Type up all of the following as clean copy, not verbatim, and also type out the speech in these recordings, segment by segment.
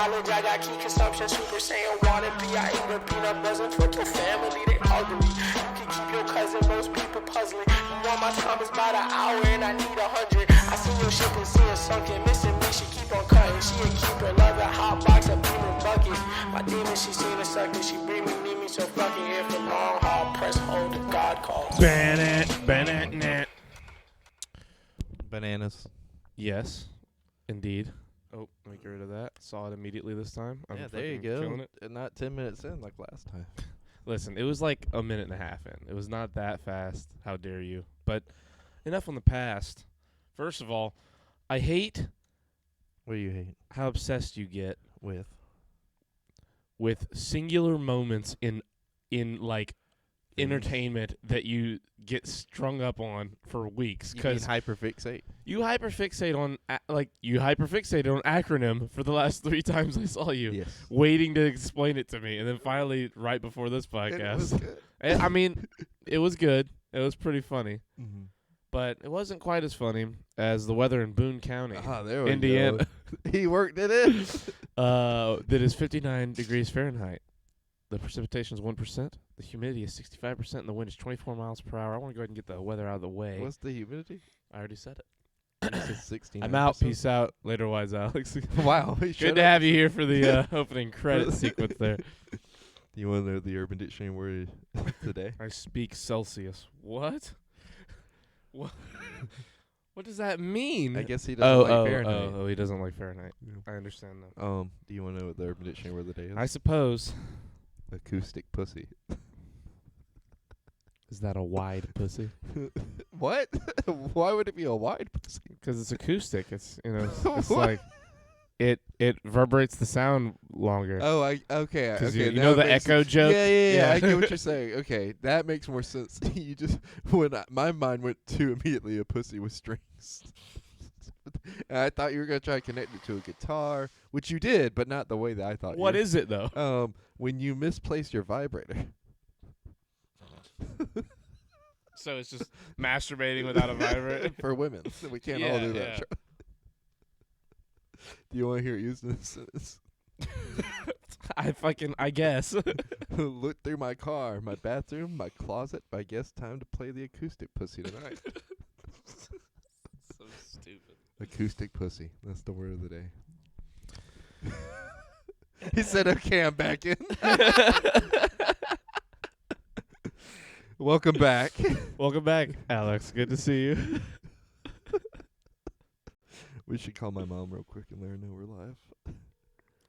knowledge, I got key consumption, Super Saiyan wannabe. I eat a peanut butter for your family, they ugly. You can keep your cousin, most people puzzling. You want my time is about an hour and I need 100. I see your ship and see it sunken, missing me, she keep on cutting. She a keeper, love a hot box, a beaming bucket. My demon, she seen a sucker, she bring me, need me, so fucking here for long haul, press hold, the God calls. Bananas. Yes, indeed. Oh, let me get rid of that. Saw it immediately this time. I'm Yeah, there you fucking go. killing it. And not 10 minutes in like last time. Listen, it was like a minute and a half in. It was not that fast. How dare you? But enough on the past. First of all, I hate What do you hate? how obsessed you get With singular moments in like entertainment that you get strung up on for weeks. You mean Because hyperfixate? you hyperfixate on you hyperfixated on acronym for the last 3 times I saw you. Yes. Waiting to explain it to me, and then finally, right before this podcast, It was good. I mean, it was good. It was pretty funny, Mm-hmm. but it wasn't quite as funny as the weather in Boone County, There we Indiana. go. He worked it in. That is 59 degrees Fahrenheit. The precipitation is 1%. The humidity is 65%, and the wind is 24 miles per hour. I want to go ahead and get the weather out of the way. What's the humidity? I already said it. It's 69%. I'm out. Peace out. Later, wise Alex. Wow. Good to have you here for the opening credit sequence there. You want to know the Urban Dictionary word today? I speak Celsius. What? What? What does that mean? I guess he doesn't like Fahrenheit. Oh, he doesn't like Fahrenheit. Yeah. I understand that. Do you want to know what the Urban Dictionary word of the day is? I suppose. Acoustic pussy. Is that a wide pussy? What? Why would it be a wide pussy? Because it's acoustic. It's it's like it vibrates the sound longer. Oh, okay. Because Okay, you know the echo joke. Yeah. I get what you're saying. Okay, that makes more sense. You just my mind went to immediately a pussy with strings. And I thought you were gonna try to connect it to a guitar, which you did, but not the way that I thought. What is it though? When you misplace your vibrator. So it's just masturbating without a vibrator For women. So we can't all do that. Yeah. Do you want to hear it used in a sentence? I guess. Look through my car, my bathroom, my closet. I guess time to play the acoustic pussy tonight. So stupid. Acoustic pussy. That's the word of the day. He said, okay, I'm back in. Welcome back. Welcome back, Alex. Good to see you. We should call my mom real quick and let her know we're live.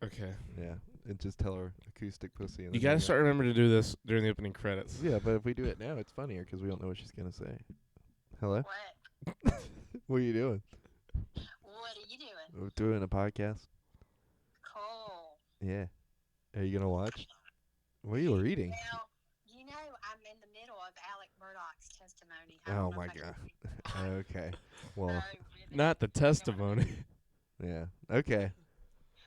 Okay. Yeah, and just tell her acoustic pussy. And You then gotta hang start remembering to do this during the opening credits. up. Yeah, but if we do it now, it's funnier because we don't know what she's going to say. Hello? What? What are you doing? What are you doing? We're doing a podcast. Cool. Yeah. Are you going to watch? What are you reading? Now, you know I'm in the middle of Alec Murdoch's testimony. I Oh, don't know my if I God. can read it. Okay. Well, No, really. Not the testimony. yeah. Okay.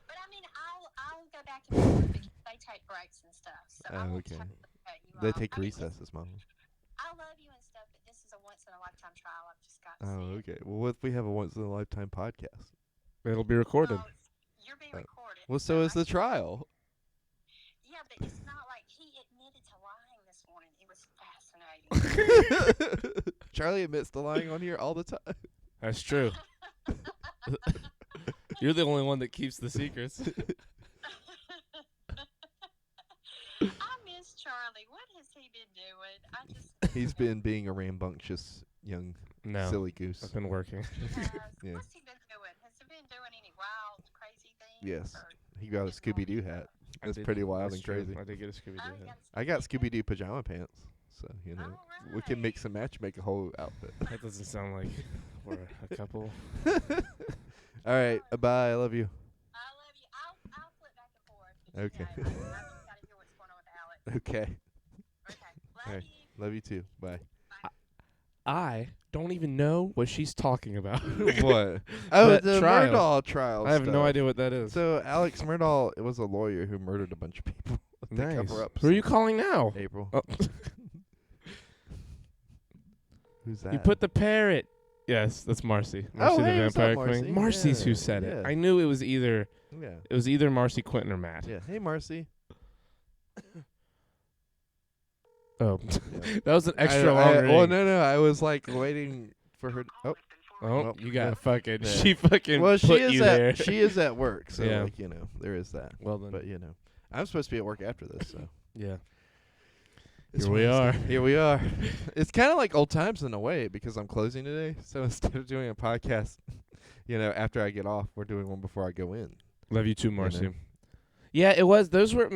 But I mean, I'll go back and forth because they take breaks and stuff. So I Oh, won't okay. totally cut you They off. take I mean, recesses, Mom. I love you and stuff, but this is a once in a lifetime trial. I've just got to Oh, see it. okay. Well, what if we have a once-in-a-lifetime podcast? It'll be recorded. Well, you're being recorded. Well, so is I- the trial. Yeah, but it's not like he admitted to lying this morning. It was fascinating. Charlie admits to lying on here all the time. That's true. You're the only one that keeps the secrets. I miss Charlie. What has he been doing? I just He's been being a rambunctious young No. silly goose. I've been working. Yeah. What's he been doing? Has he been doing any wild, crazy things? Yes. or- He got a Scooby-Doo hat. I That's did- pretty wild that's and true. crazy. I did get a Scooby-Doo Oh, you hat. got a I got Scooby-Doo? Scooby-Doo pajama pants. So, you know, we can mix and match, make a whole outfit. That doesn't sound like we're a couple. All right. Bye. I love you. I love you. I'll flip back and forth. Okay. I just got to hear what's going on with Alex. Okay. Okay. Love Alright. you. Love you too. Bye. I don't even know what she's talking about. What? Oh, That the trial. Murdaugh trial. I have no stuff. idea what that is. So Alex Murdaugh was a lawyer who murdered a bunch of people to Nice. cover up. Who are you some- calling now? April. Oh. Who's that? You put the parrot. Yes, that's Marcy. Marcy Oh, the hey, what's up, Vampire Marcy? Queen. Marcy's who Yeah, said yeah. it. I knew it was either Yeah. It was either Marcy, Quentin, or Matt. Yeah. Hey, Marcy. Oh, Yeah. that was an extra long ring. Well, no. I was like waiting for her. Oh, well, you got yeah. fucking. Yeah. She fucking Well, put you there. she is at work, so Yeah. like there is that. Well then. But I'm supposed to be at work after this, so Yeah. it's Here we Wednesday. are. Here we are. It's kind of like old times in a way because I'm closing today. So instead of doing a podcast, after I get off, we're doing one before I go in. Love you too, Marcy. know. Yeah, it was. Those were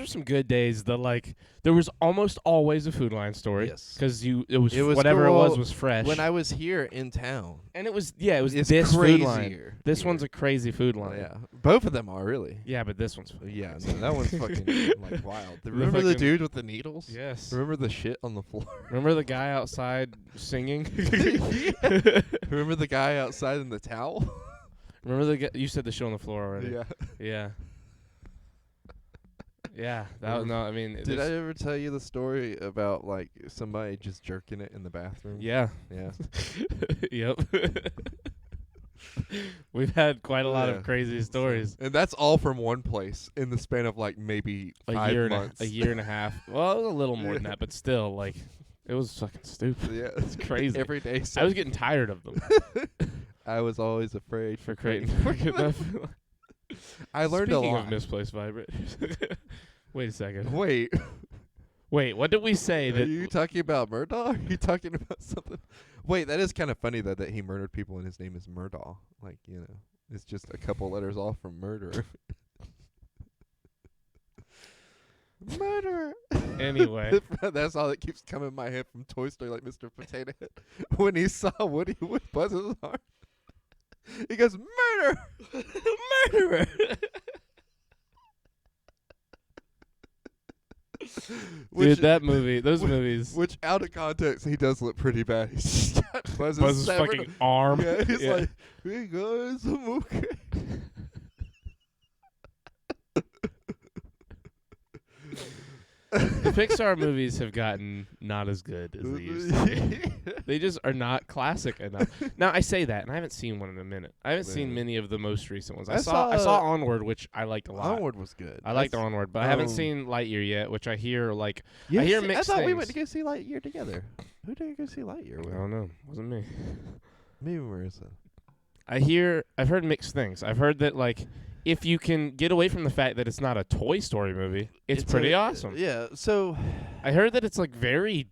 some good days. There was almost always a Food Lion story. Yes. Because it was It was whatever cool. it was fresh. When I was here in town, and it was it's this Food Lion. crazier. This here. one's a crazy Food Lion. Yeah, both of them are really. Yeah, but this one's. Yeah, no, that one's fucking like wild. Remember the fucking- dude with the needles? Yes. Remember the shit on the floor? Remember the guy outside singing? Remember the guy outside in the towel? Remember the guy? You said the shit on the floor already. Yeah. Yeah. Yeah. That was no. I mean. Did I ever tell you the story about like somebody just jerking it in the bathroom? Yeah. Yeah. Yep. We've had quite a lot Yeah. of crazy stories. And that's all from one place in the span of like maybe A 5 year months. a year and a half. Well, it was a little more than Yeah. that, but still, like, it was fucking stupid. Yeah, It's crazy. Every day. I was getting tired of them I was always afraid for creating. I learned a Speaking lot. of misplaced vibrators. Wait a second. Wait, Wait, what did we say are that? you talking about Murdaugh? Are you talking about something? Wait, that is kind of funny though that he murdered people and his name is Murdaugh. Like, it's just a couple letters off from murder. Murder. Anyway. That's all that keeps coming in my head from Toy Story, like Mr. Potato Head. When he saw Woody with Buzz's arm, he goes, "Murder, Murderer. Dude, that movie, those movies. Which out of context, he does look pretty bad. He's just got Buzz's severed- fucking arm. Yeah, he's Yeah. like, "Hey guys, I'm okay." The Pixar movies have gotten not as good as they used to be. They just are not classic enough. Now I say that, and I haven't seen one in a minute. I haven't seen Yeah. many of the most recent ones. I I saw saw- Onward, which I liked a lot. Onward was good. I liked That's- Onward, but I haven't um, seen Lightyear yet, which I hear like Yes, hear mixed I thought we things. went to go see Lightyear together. Who did you go see Lightyear I with? don't know, wasn't me. Maybe Marissa. I've heard mixed things. I've heard that like if you can get away from the fact that it's not a Toy Story movie, it's pretty awesome. Yeah. So I heard that it's like very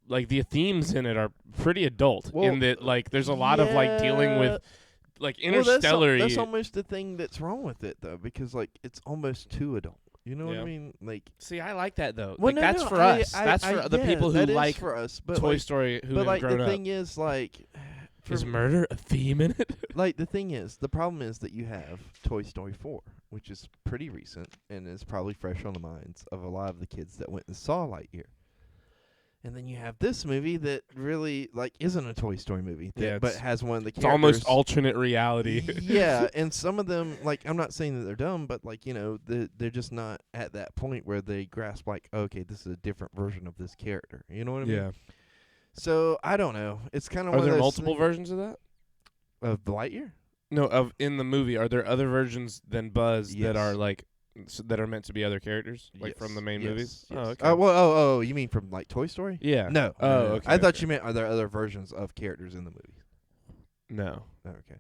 like the themes in it are pretty adult Well, in that like there's a lot of like dealing with like interstellar. That's almost the thing that's wrong with it though, because like it's almost too adult. You know what Yeah. I mean? Like, See, I like that though. well, Like no, that's no, for I- us. That's I- for the yeah, people who that is like for us. But Toy like, Story who but have like grown the up. thing is like. Is for- murder a theme in it? Like the thing is, the problem is that you have Toy Story 4, which is pretty recent and is probably fresh on the minds of a lot of the kids that went and saw Lightyear. And then you have this movie that really like isn't a Toy Story movie, Yeah, but it's- has one of the It's characters. almost alternate reality. Yeah, and some of them, like, I'm not saying that they're dumb, but like they're just not at that point where they grasp like, okay, this is a different version of this character. You know what I mean? Yeah. So I don't know. It's kind of Are one there of those multiple versions of that? of Lightyear. No, of in the movie. Are there other versions than Buzz that Yes. are like that are meant to be other characters, like from the main Yes, movies? yes. Oh, okay. Oh, you mean from like Toy Story? Yeah. No. Oh, no, no. okay. I thought okay. you meant are there other versions of characters in the movie? No. Oh, okay.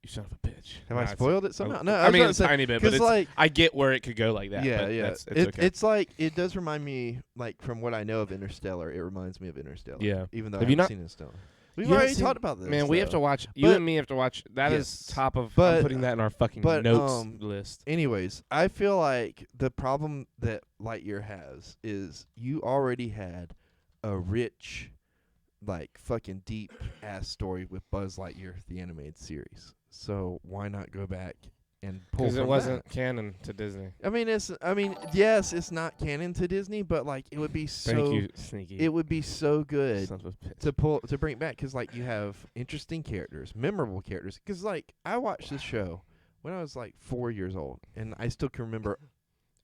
You son of a bitch. Have I Nah, it's- spoiled it somehow? No, I mean, it's it's a tiny bit, but it's, like I get where it could go like that. yeah, but yeah. It's okay. It's like it does remind me like from what I know of Interstellar. It reminds me of Interstellar. Yeah. Even though Have I you haven't not- seen Interstellar. We've You haven't already seen- talked about this. Man, we have to though. watch. You But- and me have to watch. That is Yes. top of. But- I'm putting that in our fucking but, notes list. Anyways, I feel like the problem that Lightyear has is you already had a rich, like fucking deep ass story with Buzz Lightyear, the animated series. So why not go back and pull Because from it wasn't that? canon to Disney. Yes, it's not canon to Disney, but like it would be so. Thank you, Sneaky. It would be so good Son of a bitch. to bring it back because like you have interesting characters, memorable characters. Because like I watched this show when I was like 4 years old, and I still can remember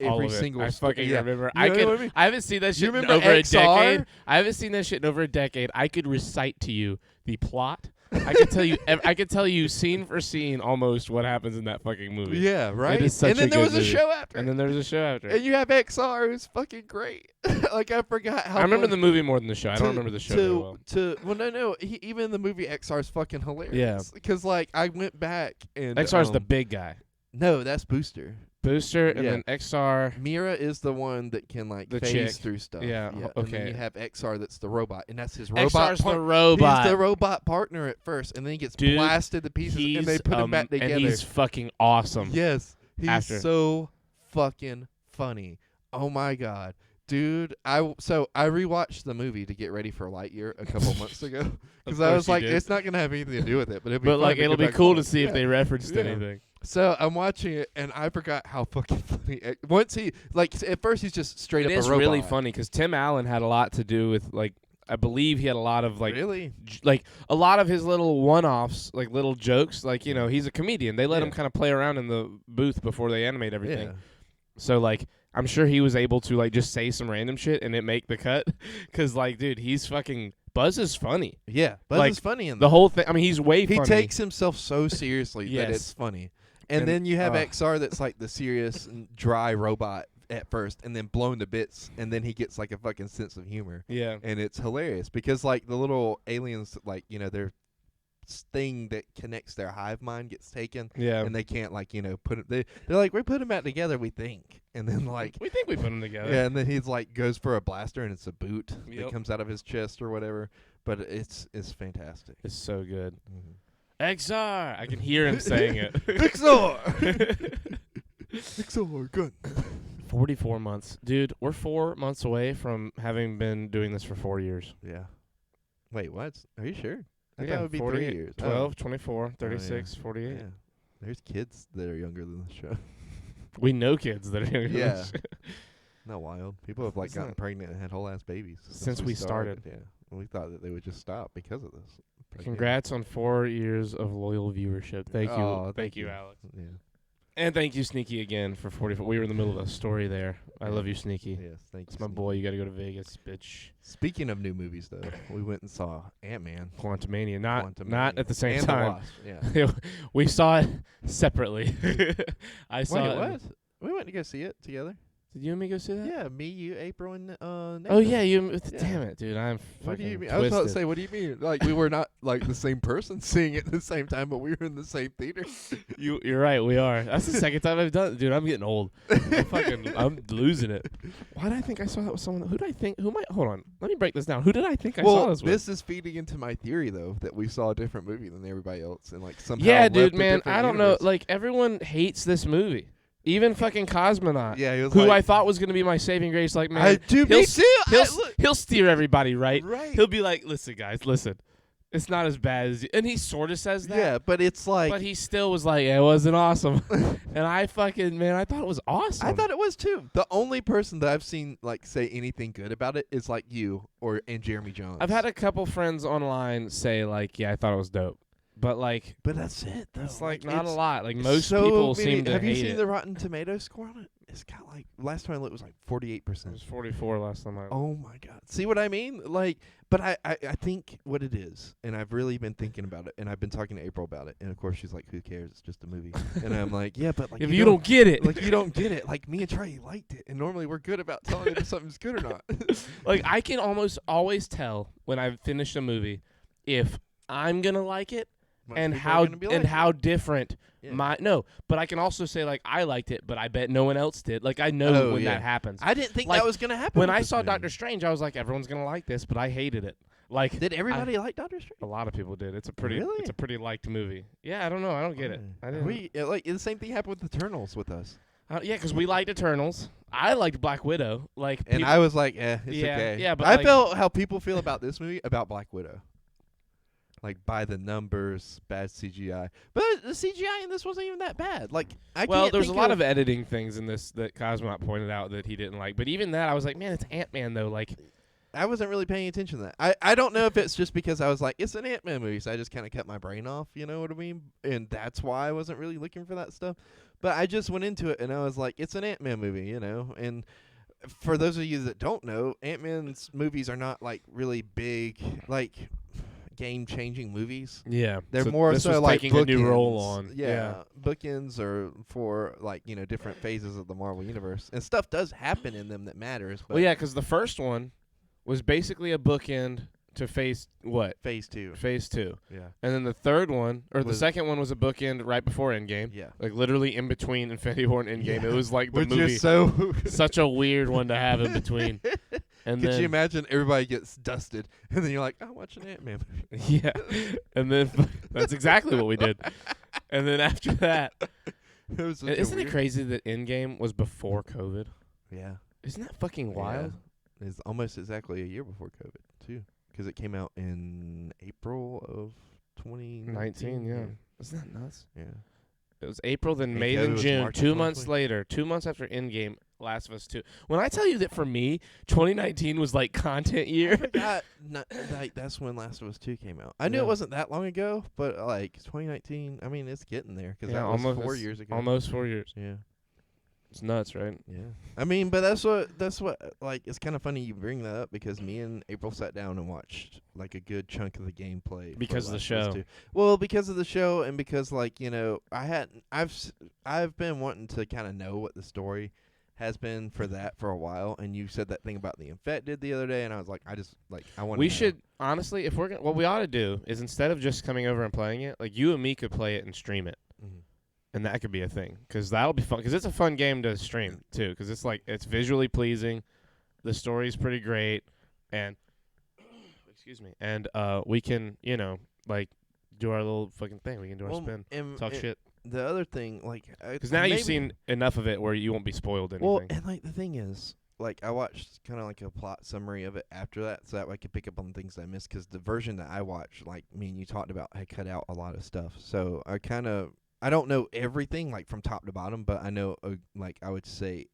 All every of it. single. I fucking remember. You I know could. what I mean? I haven't seen that shit in remember over a XR? decade. I haven't seen that shit in over a decade. I could recite to you the plot I could tell you scene for scene almost what happens in that fucking movie. Yeah, right. It is such and then a there good was a movie. show after. And then there's a show after. And you have XR, who's fucking great. Like I forgot how. I remember funny- the movie more than the show. I don't remember the show very well. No. Even the movie XR is fucking hilarious. Yeah. Because like I went back and XR's the big guy. No, that's Booster. Booster and Yeah. then XR. Mira is the one that can like The phase chick. through stuff. Yeah, And then okay. you have XR that's the robot, and that's his robot. XR's the robot. He's the robot partner at first, and then he gets Dude, blasted to pieces, and they put him back together. And he's fucking awesome. Yes, he's After. so fucking funny. Oh my god, dude! I rewatched the movie to get ready for Lightyear a couple months ago because I course was you like, did. it's not gonna have anything to do with it, but it'll be But fun like to it'll go be back cool and to watch. see if Yeah. they referenced Yeah. anything. So I'm watching it, and I forgot how fucking funny. Once he like at first he's just straight It up is a robot. really funny because Tim Allen had a lot to do with like I believe he had a lot of like really. like a lot of his little one-offs, like little jokes. Like he's a comedian. They let Yeah. him kind of play around in the booth before they animate everything. Yeah. So like I'm sure he was able to like just say some random shit and it make the cut. Because like dude, he's fucking Buzz is funny. Yeah, Buzz Like, is funny in The that. whole thing. I mean, he's way He funny. takes himself so seriously that Yes. it's funny. And And- then you have ugh. XR that's like the serious and dry robot at first, and then blown to bits, and then he gets like a fucking sense of humor, Yeah. and it's hilarious because like the little aliens, like their thing that connects their hive mind gets taken, Yeah. and they can't like put it. They're like, we put him back together, we think, and then like. We think we put them together. Yeah, and then he's like goes for a blaster, and it's a boot Yep. that comes out of his chest or whatever. But it's fantastic. It's so good. Mm-hmm. XR. I can hear him saying it. XR. XR gun. 44 months. Dude, we're 4 months away from having been doing this for 4 years. Yeah. Wait, what? Are you sure? I Yeah, thought it would be 48, 3 years. 12, 24, 36, Oh, 48. yeah. There's kids that are younger than the show. We know kids that are younger than Yeah. us. Not wild. People have like Isn't gotten it? pregnant and had whole ass babies Since we started. Yeah. And we thought that they would just stop because of this. But Congrats on 4 years of loyal viewership. Thank you. Oh, thank you, Alex. Yeah. And thank you, Sneaky, again, for 44. We were in the middle of a story there. I love you, Sneaky. Yes, thank you. It's my Sneaky. boy. You got to go to Vegas, bitch. Speaking of new movies, though, we went and saw Ant-Man. Quantumania. Not Quantumania. at the same And The time. Wasp, yeah. We saw it separately. I saw Wait, it. what? We went to go see it together. Did you and me go see that? Yeah, me, you, April, and Oh Nathan. yeah, you. Yeah. Damn it, dude! I'm What do you fucking mean? I was about to twisted. say, what do you mean? Like we were not like the same person seeing it at the same time, but we were in the same theater. You're right. We are. That's the second time I've done it, dude. I'm getting old. I'm losing it. Why did I think I saw that with someone? Who did I think? Who might? Hold on. Let me break this down. Who did I think I saw Well, this with? this is feeding into my theory though that we saw a different movie than everybody else, and like somehow Yeah, left dude, a man. different I don't universe. know. Like everyone hates this movie. Even fucking Cosmonaut, Yeah, he was who like, I thought was gonna be my saving grace. Like, man, I do he'll me s- too. he'll steer everybody right. Right. He'll be like, listen, guys, listen. It's not as bad as you. And he sort of says that. Yeah, but it's like But he still was like, yeah, it wasn't awesome. And I fucking, man, I thought it was awesome. I thought it was too. The only person that I've seen like say anything good about it is like you and Jeremy Jones. I've had a couple friends online say, like, yeah, I thought it was dope. But, like, but that's it. Though. it's like not a it's lot. Like, most so people many- seem to Have you hate seen it. the Rotten Tomatoes score on it? It's got like last time I looked it was like 48%. It was 44 last time I. Oh my god! See what I mean? Like, but I think what it is, and I've really been thinking about it, and I've been talking to April about it, and of course she's like, "Who cares? It's just a movie." And I'm like, "Yeah, but like if you don't get it, like you don't get it. Like me and Trey liked it, and normally we're good about telling if something's good or not." like, I can almost always tell when I've finished a movie if I'm gonna like it Most and people are how gonna be and like how it. different Yeah. but I can also say like I liked it, but I bet no one else did. Like I know Oh, when yeah. that happens. I didn't think Like, that was gonna happen. When with I this saw movie. Doctor Strange, I was like, everyone's gonna like this, but I hated it. Like, Did everybody like Doctor Strange? a lot of people did. It's a pretty, Really? it's a pretty liked movie. Yeah, I don't know. I don't get it. I didn't. We like the same thing happened with Eternals with us, Yeah, because we liked Eternals. I liked Black Widow. Like, and people- I was like, it's Yeah, okay. yeah, but I like- felt how people feel about this movie about Black Widow. Like by the numbers, bad CGI, but the CGI in this wasn't even that bad. Like well, can't there's a think lot of editing things in this that Cosmonaut pointed out that he didn't like. But even that, I was like, man, it's Ant-Man though. Like, I wasn't really paying attention to that. I don't know if it's just because I was like, it's an Ant-Man movie, so I just kind of cut my brain off. You know what I mean? And that's why I wasn't really looking for that stuff. But I just went into it and I was like, it's an Ant-Man movie, you know. And for those of you that don't know, Ant-Man's movies are not like really big. Like game-changing movies. Yeah, They're so more this so was like taking a new role bookends. on. Yeah, bookends are for like different phases of the Marvel universe, and stuff does happen in them that matters. But Well, yeah, because the first one was basically a bookend to phase phase 2. Phase 2, Yeah. and then the third one or the Was- second one was a bookend right before Endgame. Yeah. Like literally in between Infinity War and Endgame. Yeah. It was like the Which movie. is so. Such a weird one to have in between. And Could then you imagine everybody gets dusted, and then you're like, I'm watching Ant-Man movie. yeah, and then that's exactly what we did. And then after that, It was such a isn't it weird- crazy that Endgame was before COVID? Yeah. Isn't that fucking wild? Yeah. It's almost exactly a year before COVID, too. Because it came out in April of 2019. 19, yeah. Isn't that nuts? Yeah. It was April, then And May, COVID then was June. March of 2 months 2020. later, 2 months after Endgame, Last of Us 2. When I tell you that for me, 2019 was like content I year. forgot. Like that's when Last of Us 2 came out. I knew Yeah. it wasn't that long ago, but like 2019. I mean, it's getting there because Yeah, that was almost 4 it's years ago. Almost 4 years. Yeah. It's nuts, right? Yeah. I mean, but that's what like it's kind of funny you bring that up because me and April sat down and watched like a good chunk of the gameplay for Because of the Last of Us show. 2. Well, because of the show and because like, I've been wanting to kind of know what the story has been for that for a while, and you said that thing about the Infected the other day, and I was like, I want. We should honestly, if we're gonna, what we ought to do is instead of just coming over and playing it, like you and me could play it and stream it, and that could be a thing because that'll be fun. Because it's a fun game to stream too. Because it's like it's visually pleasing, the story's pretty great, and excuse me, and we can like do our little fucking thing. We can do our spin, talk shit. The other thing, like, Because now you've seen enough of it where you won't be spoiled anything. Well, and like the thing is, like I watched kind of like a plot summary of it after that, so that way I could pick up on things I missed. Because the version that I watched, like me and you talked about, had cut out a lot of stuff. So I don't know everything like from top to bottom, but I know like I would say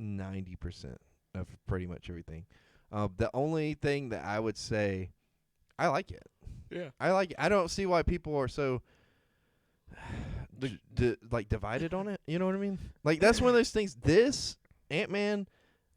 90% of pretty much everything. The only thing that I would say, I like it. Yeah. I like it. I don't see why people are so like divided on it. You know what I mean? Like that's one of those things. This Ant-Man,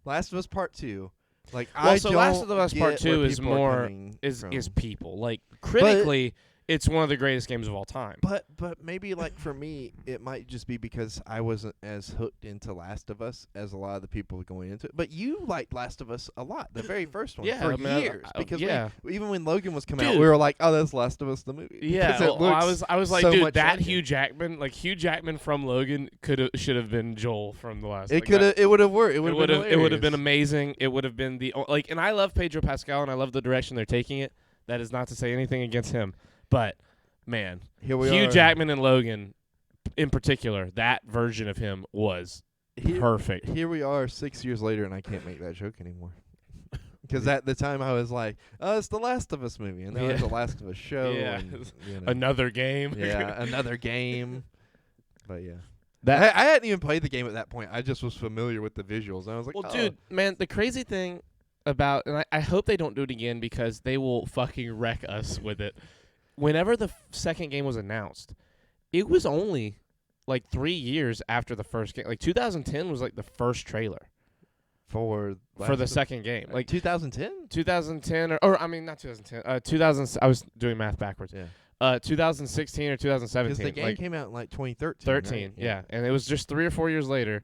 Last of Us Part 2. Like Well, I so don't Last of Us Part get 2 where is people are more coming is from. people. Like critically, it's one of the greatest games of all time. But maybe like for me, it might just be because I wasn't as hooked into Last of Us as a lot of the people going into it. But you liked Last of Us a lot, the very first one, Yeah, for I mean, years. Because yeah. even when Logan was coming out, Dude. we were like, "Oh, that's Last of Us the movie." Yeah, Because it well, looks I was like, so dude, much that like Hugh it. Jackman from Logan should have been Joel from the last. It could have. It would have worked. It It would would have. have. It would have been amazing. It would have been and I love Pedro Pascal and I love the direction they're taking it. That is not to say anything against him, but man, Here we Hugh are. Jackman and Logan, in particular, that version of him was perfect. Here we are 6 years later, and I can't make that joke anymore. Because at the time I was like, "Oh, it's the Last of Us movie," and now it's Yeah. the Last of Us show. Yeah. And, Another game. yeah, another game. But yeah, That I hadn't even played the game at that point. I just was familiar with the visuals, and I was like, Well, oh. dude, man, the crazy thing about, and I hope they don't do it again because they will fucking wreck us with it. Whenever the second game was announced, it was only like 3 years after the first game. Like 2010 was like the first trailer for the second game. Like 2010. 2010 or I mean not 2010. 2000. I was doing math backwards. Yeah, 2016 or 2017. because the game like came out in like 2013. 13. right? Yeah, and it was just 3 or 4 years later.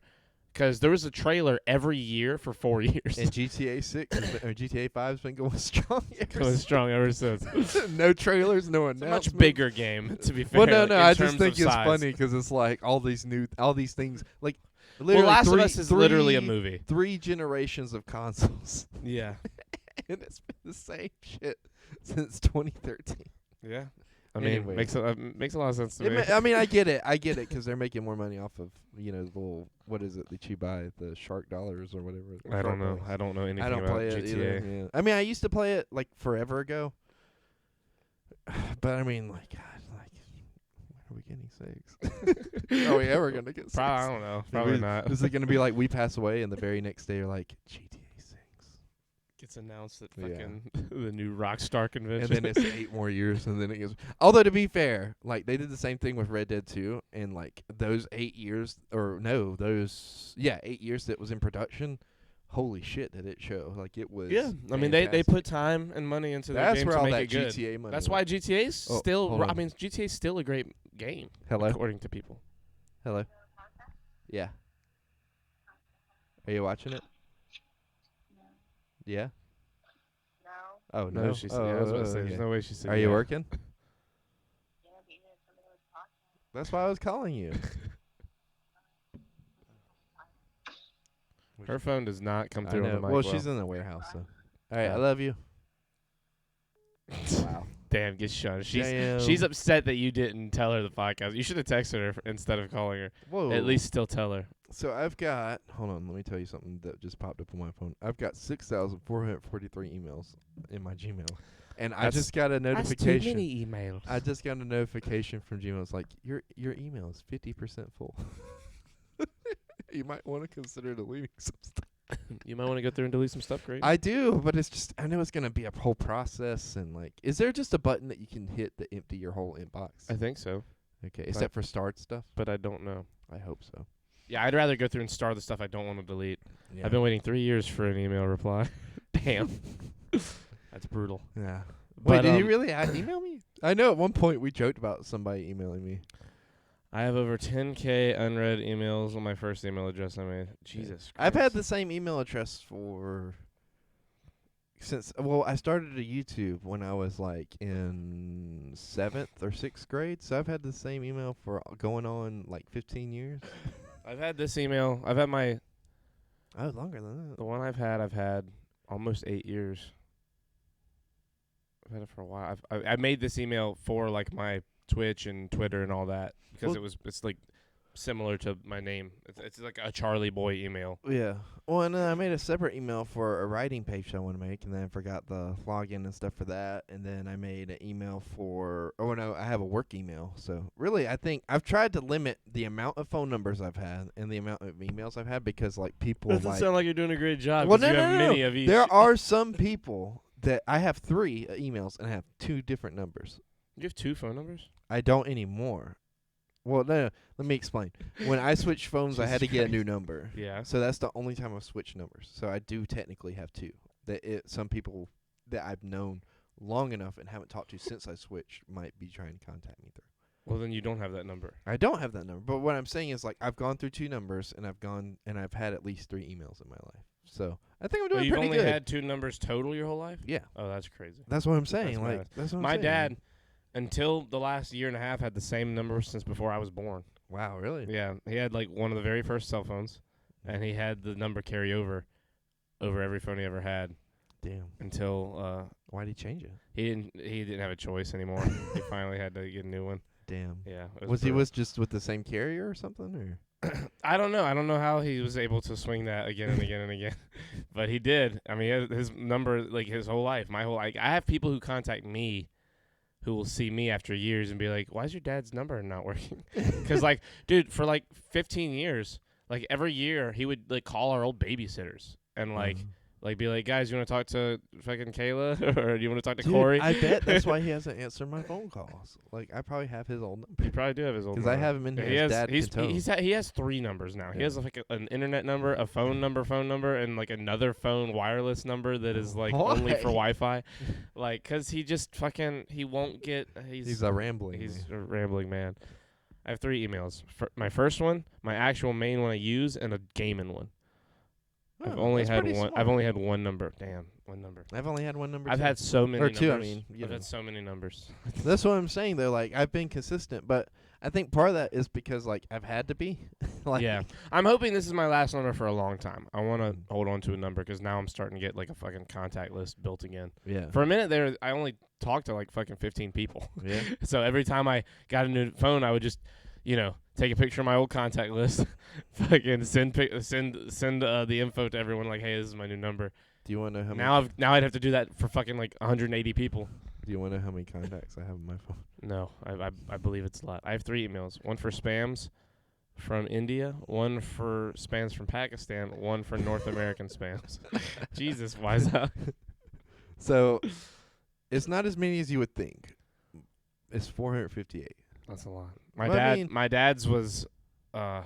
Because there was a trailer every year for 4 years. And GTA 6 or GTA 5's been going strong. Going strong ever since. No trailers, no It's a announcements. much bigger game, to be fair. Well, no, like, no. in I just terms think of it's size. funny because it's like all these things. Like, Well, literally Last of three- Us is literally a three- movie. 3 generations of consoles, Yeah. and it's been the same shit since 2013. Yeah. I mean, Anyway. makes a lot of sense to me. I mean, I get it because they're making more money off of the little, what is it that you buy, the Shark Dollars or whatever. I don't Shark know. Dollars. I don't know anything I don't about play it GTA. either. Yeah. I mean, I used to play it like forever ago, but I mean, like, God, like, when are we getting 6? Are we ever gonna get 6? Probably, I don't know. Probably not. Is it gonna be like we pass away and the very next day you're like GTA 6? Gets announced at Yeah. fucking the new Rockstar convention. And then it's 8 more years, and then it goes. Although to be fair, like they did the same thing with Red Dead 2, and like those 8 years, 8 years that was in production. holy shit, did it show? Like it was. Yeah, I mean they fantastic. put time and money into their That's game where to all make that it good. GTA money. That's why went. GTA's Oh, still. hold I on. mean GTA's still a great game. Hello. According to people. Hello. Yeah. Are you watching it? Yeah. No. Oh no. She said. Yeah, I was about to say. okay. There's no way she said. Are you yeah. working? Yeah, but you didn't tell me what to talk about. That's why I was calling you. Her phone does not come I through on know. the mic. Well, she's in the warehouse, so. All right, I Oh. love you. Wow. Damn, get shunned. Damn. She's upset that you didn't tell her the podcast. You should have texted her instead of calling her. Whoa. At least still tell her. So I've got. Hold on. Let me tell you something that just popped up on my phone. I've got 6,443 emails in my Gmail, and I That's- just got a notification. That's too many emails. I just got a notification from Gmail. It's like your email is 50% full. You might want to consider deleting some stuff. You might want to go through and delete some stuff, great. I do, but it's just I know it's gonna be a whole process and like, is there just a button that you can hit to empty your whole inbox? I think so, Okay, except for starred stuff. but I don't know. I hope so. Yeah, I'd rather go through and star the stuff I don't want to delete. Yeah. I've been waiting 3 years for an email reply. Damn. That's brutal. Yeah. But, Wait, did he um, really email me? I know at one point we joked about somebody emailing me. I have over 10K unread emails on my first email address I made. Jesus Christ. I've had the same email address since I started a YouTube when I was like in 7th or 6th grade, so I've had the same email for going on like 15 years. I've had this email. I've had my Oh, longer than that. the one I've had almost 8 years. I've had it for a while. I made this email for like my Twitch and Twitter and all that because Well- it's like similar to my name. It's like a Charlie Boy email. Yeah. Well, and then I made a separate email for a writing page I want to make, and then I forgot the login and stuff for that. And then I made an email for. Oh no, I have a work email. So really, I think I've tried to limit the amount of phone numbers I've had and the amount of emails I've had because like people Doesn't like. sound like you're doing a great job. Well, 'cause you no, have no, no, many no. of each. There are some people that I have 3 emails and I have 2 different numbers. You have 2 phone numbers? I don't anymore. Well, no, let me explain. When I switched phones, I had to Jesus get a new Christ. number. Yeah. So that's the only time I've switched numbers. So I do technically have 2. Some people that I've known long enough and haven't talked to since I switched might be trying to contact me through. Well, then you don't have that number. I don't have that number. But what I'm saying is like I've gone through 2 numbers and I've had at least 3 emails in my life. So I think I'm Well, doing you've pretty only good. had 2 numbers total your whole life? Yeah. Oh, that's crazy. That's what I'm saying. That's Like that's what I'm My saying. dad, until the last year and a half, had the same number since before I was born. Wow, really? Yeah, he had like one of the very first cell phones, and he had the number carry over every phone he ever had Damn. until Why'd he change it? he didn't have a choice anymore. He finally had to get a new one. Damn. Yeah. it Was he brutal. was just with the same carrier or something or? I don't know. I don't know how he was able to swing that again and again and again, but he did. I mean, his number like his whole life, my whole like I have people who contact me who will see me after years and be like, "Why is your dad's number not working?" Because like, dude, for like 15 years, like every year he would like call our old babysitters and like be like, "Guys, you want to talk to fucking Kayla or do you want to talk to Dude, Corey?" I bet that's why he hasn't answered my phone calls. Like I probably have his old number You probably do have his old because I number. have him in Yeah, here. he His has, dad Catone. he has 3 numbers now. He Yeah. has like an internet number, a phone number, and like another phone wireless number that is like only for Why? Wi-Fi. Like, cause he just fucking he won't get. He's a rambling. He's man. a rambling man. I have 3 emails. My first one, my actual main one I use, and a gaming one. I've Oh, only that's had pretty one. smart. I've only had one number. Damn, one number. I've only had one number. I've too. had so many Or numbers. 2, I mean, you I've know. had so many numbers. That's what I'm saying though. Like I've been consistent, but I think part of that is because like I've had to be. Like, Yeah, I'm hoping this is my last number for a long time. I want to hold on to a number because now I'm starting to get like a fucking contact list built again. Yeah. For a minute there, I only talked to like fucking 15 people. Yeah. So every time I got a new phone, I would just, take a picture of my old contact list, fucking send the info to everyone like, hey, this is my new number. Do you want to know how many? Now I'd have to do that for fucking like 180 people. Do you want to know how many contacts I have on my phone? No, I believe it's a lot. I have 3 emails. One for spams from India, one for spams from Pakistan, one for North American spams. Jesus, why is that? So, it's not as many as you would think. It's 458. That's a lot. Well, I mean- My dad's was, I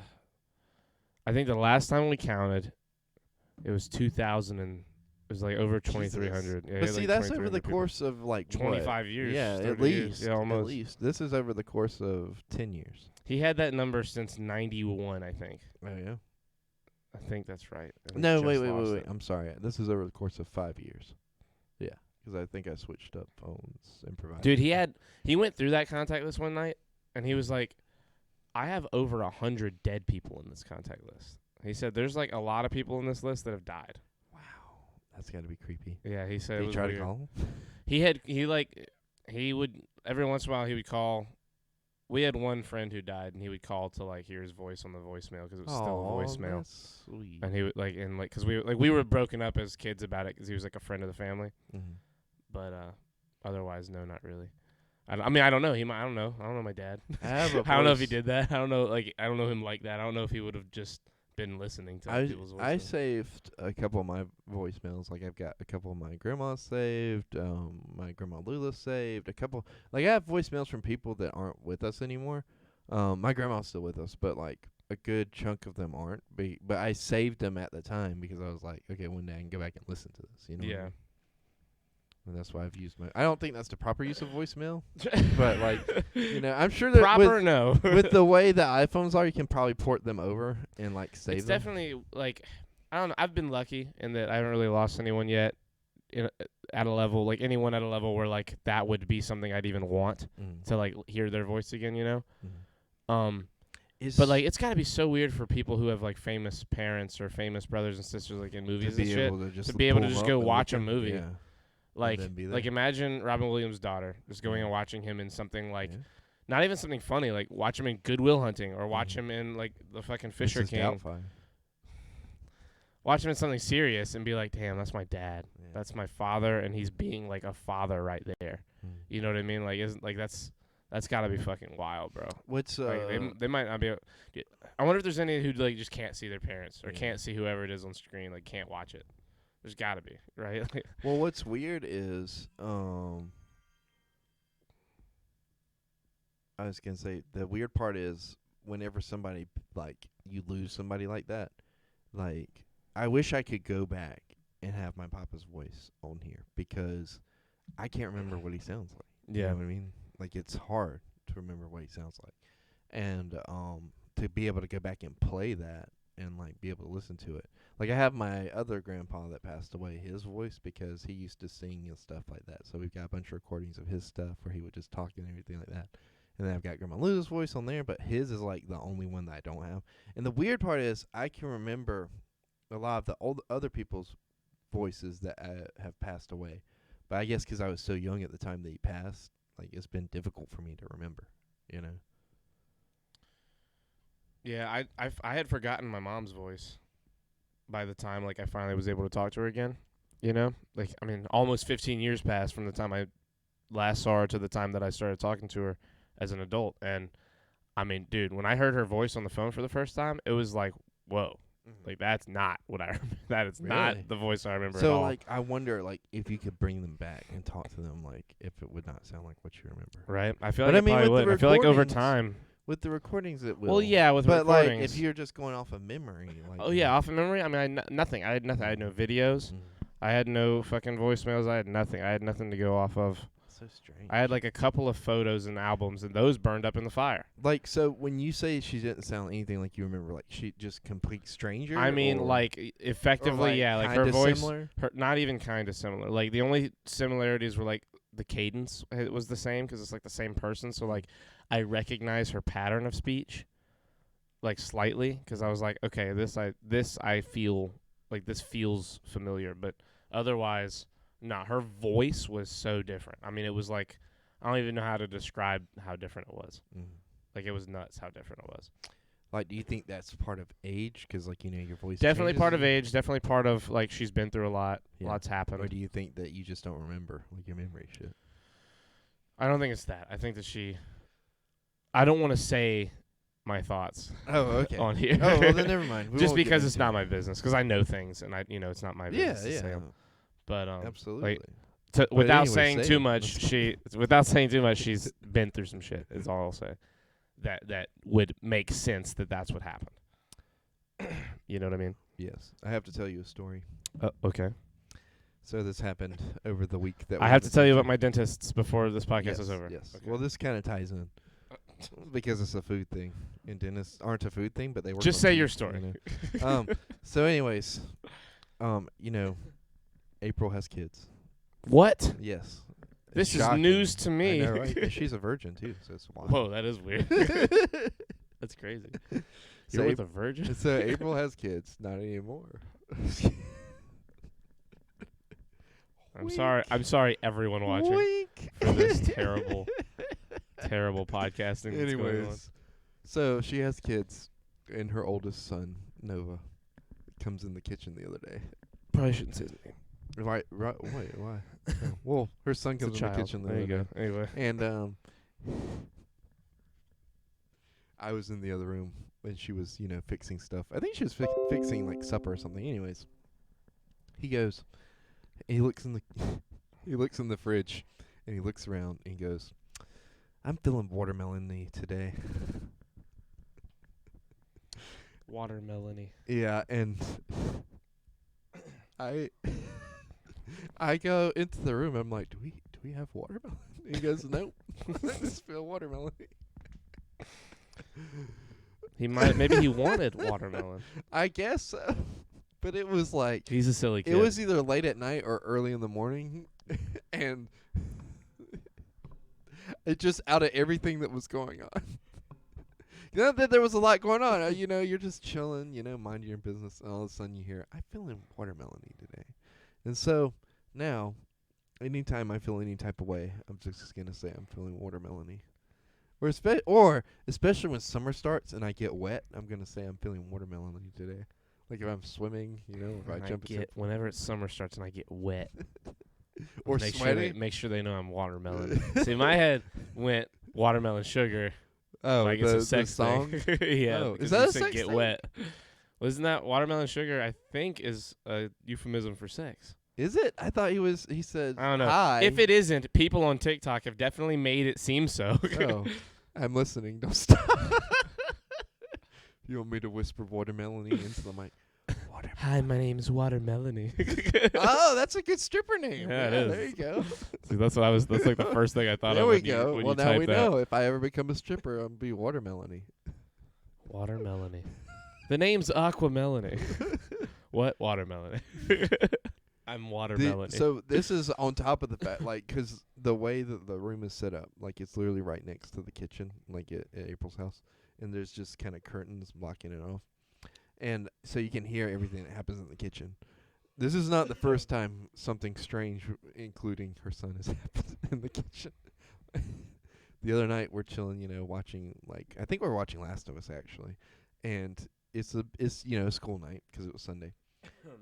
think the last time we counted, It was 2,000 and it was like over Jesus. 2,300. Yeah, he But had see, like that's over 2,300 the people. course of like 25 what? years. Yeah, 30 at years. least. Yeah, almost. At least. This is over the course of 10 years. He had that number since 91, I think. Oh yeah. I think that's right. And he No, just wait. lost it. I'm sorry. This is over the course of 5 years. Yeah, because I think I switched up phones and provided. Dude, he went through that contact list one night, and he was like, I have over 100 dead people in this contact list. He said there's like a lot of people in this list that have died. Wow, that's got to be creepy. Yeah, he said Did it you was try weird. to call him? He would every once in a while he would call. We had one friend who died, and he would call to like hear his voice on the voicemail because it was still a voicemail. That's sweet. And he would because we were broken up as kids about it because he was like a friend of the family. Mm-hmm. But otherwise, no, not really. I mean, I don't know. I don't know. I don't know my dad. I don't know if he did that. I don't know. I don't know him like that. I don't know if he would have just been listening to people's voices. I saved a couple of my voicemails. Like I've got a couple of my grandmas saved. My grandma Lula saved a couple. Like I have voicemails from people that aren't with us anymore. My grandma's still with us, but like a good chunk of them aren't. But I saved them at the time because I was like, okay, one day I can go back and listen to this. You know? What I Yeah. mean? And that's why I've used my. I don't think that's the proper use of voicemail, but like, you know, I'm sure that Proper no. with the way that iPhones are, you can probably port them over and like save It's them. definitely like I don't know. I've been lucky in that I haven't really lost anyone yet. At a level like anyone at a level where like that would be something I'd even want to like hear their voice again. You know. Mm-hmm. But like it's got to be so weird for people who have like famous parents or famous brothers and sisters like in movies and shit to be able to just go watch a movie. Yeah. Like then be there. like imagine Robin Williams' daughter just going and watching him in something like Yeah. not even something funny, like watch him in Good Will Hunting or watch him in like the fucking Fisher Mrs. King. Doubtfire. Watch him in something serious and be like, damn, that's my dad. Yeah. That's my father, and he's being like a father right there. Mm. You know what I mean? Like isn't like that's got to be fucking wild, bro. What's Like they might not be able, dude, I wonder if there's any who like just can't see their parents or can't see whoever it is on screen, like can't watch it. There's got to be, right? well, what's weird is I was gonna say the weird part is whenever somebody like you lose somebody like that, like I wish I could go back and have my papa's voice on here because I can't remember what he sounds like. You know what I mean? Like it's hard to remember what he sounds like, and to be able to go back and play that and like be able to listen to it. Like I have my other grandpa that passed away, his voice, because he used to sing and stuff like that. So we've got a bunch of recordings of his stuff where he would just talk and everything like that. And then I've got Grandma Lou's voice on there, but his is like the only one that I don't have. And the weird part is I can remember a lot of the old other people's voices that have passed away. But I guess 'cause I was so young at the time that he passed, like it's been difficult for me to remember, you know? Yeah, I had forgotten my mom's voice by the time like I finally was able to talk to her again. You know, like I mean, almost 15 years passed from the time I last saw her to the time that I started talking to her as an adult. And I mean, dude, when I heard her voice on the phone for the first time, it was like, whoa, like that's not what I remember. That is Really? not the voice I remember. at So all. like I wonder like if you could bring them back and talk to them, like if it would not sound like what you remember. Right? I feel But like I mean, probably with the would. I feel like over recordings, time. With the recordings, it will. Well, yeah, with but recordings. like if you're just going off of memory, like Oh yeah, off of memory. I mean, nothing. I had nothing. I had no videos. I had no fucking voicemails. I had nothing. I had nothing to go off of. So strange. I had like a couple of photos and albums, and those burned up in the fire. Like so, when you say she didn't sound anything like you remember, like she just complete stranger. I mean, or, like effectively, or, yeah, like her kinda voice, similar? her not even kind of similar. Like the only similarities were like the cadence it was the same because it's like the same person. So like I recognize her pattern of speech, like slightly, because I was like, okay, this I feel like this feels familiar, but otherwise, nah, her voice was so different. I mean, it was like I don't even know how to describe how different it was. Like it was nuts how different it was. Like, do you think that's part of age? 'Cause like you know your voice. Definitely changes part of and- age. Definitely part of like she's been through a lot. Yeah. Lots happened. Or do you think that you just don't remember, like your memory shit? I don't think it's that. I think that I don't want to say my thoughts Oh, okay. on here. Oh, well then never mind. We Just won't get because it's into not it. my business. Because I know things, and it's not my Yeah, business to say yeah, 'em. But absolutely. without anyway, saying say too it. much, without saying too much, she's been through some shit. Is all I'll say. That would make sense that that's what happened. You know what I mean? Yes, I have to tell you a story. Okay. So this happened over the week that I we have to haven't tell you seen about my dentists before this podcast yes, is over. Yes. Okay. Well, this kind of ties in because it's a food thing, and dentists aren't a food thing, but they work. Just on say your teeth, story. You know? So, anyways, you know, April has kids. What? Yes. This It's is shocking. news to me. I know, right? And she's a virgin too, so it's wild. Whoa, that is weird. That's crazy. So You're with a virgin? So April has kids, not anymore. I'm sorry, everyone watching Wink. for this terrible podcasting that's going on. Anyways, so she has kids, and her oldest son, Nova, comes in the kitchen the other day. Probably shouldn't say his name. Right, wait, why? Oh, well, her son It's a comes in the child. kitchen the There you other go. Anyway. day. And I was in the other room when she was, fixing stuff. I think she was fixing like supper or something. Anyways, he goes, he looks in the he looks in the fridge, and he looks around and he goes, "I'm feeling watermelon-y today." Watermelon-y. Yeah, and I go into the room. I'm like, "Do we have watermelon?" And he goes, "Nope, I just feel watermelon." Maybe he wanted watermelon. I guess so. But it was like He's a silly kid. it was either late at night or early in the morning, and it just out of everything that was going on. Not that there was a lot going on. You're just chilling, minding your business, and all of a sudden you hear, "I'm feeling watermelon-y today." And so now, anytime I feel any type of way, I'm just gonna say I'm feeling watermelon-y. Or especially when summer starts and I get wet, I'm gonna say I'm feeling watermelon-y today. Like if I'm swimming, if I jump into whenever it's summer starts and I get wet or make sweaty. make sure they know I'm watermelon. See, my head went watermelon sugar. Oh, like it's a sex song. thing. Yeah. Oh, because is that you a said sex get thing? wet? Wasn't that watermelon sugar? I think is a euphemism for sex. Is it? I thought he said. I don't know. Hi. If it isn't, people on TikTok have definitely made it seem so. Oh, I'm listening. Don't stop. You want me to whisper watermelon-y into the mic? Hi, my name is Watermelony. Oh, that's a good stripper name. Yeah, it is. There you go. See, that's what I was. That's like the first thing I thought There of. we when go. You, when Well, you now typed we that. know. If I ever become a stripper, I'll be watermelon-y. Watermelony. The name's Aquamelony. What? Watermelony. I'm watermelony. So this is on top of the fact, because the way that the room is set up, it's literally right next to the kitchen, like at April's house, and there's just kind of curtains blocking it off, and so you can hear everything that happens in the kitchen. This is not the first time something strange, including her son, has happened in the kitchen. The other night we're chilling, watching I think we're watching Last of Us actually, and it's school night because it was Sunday,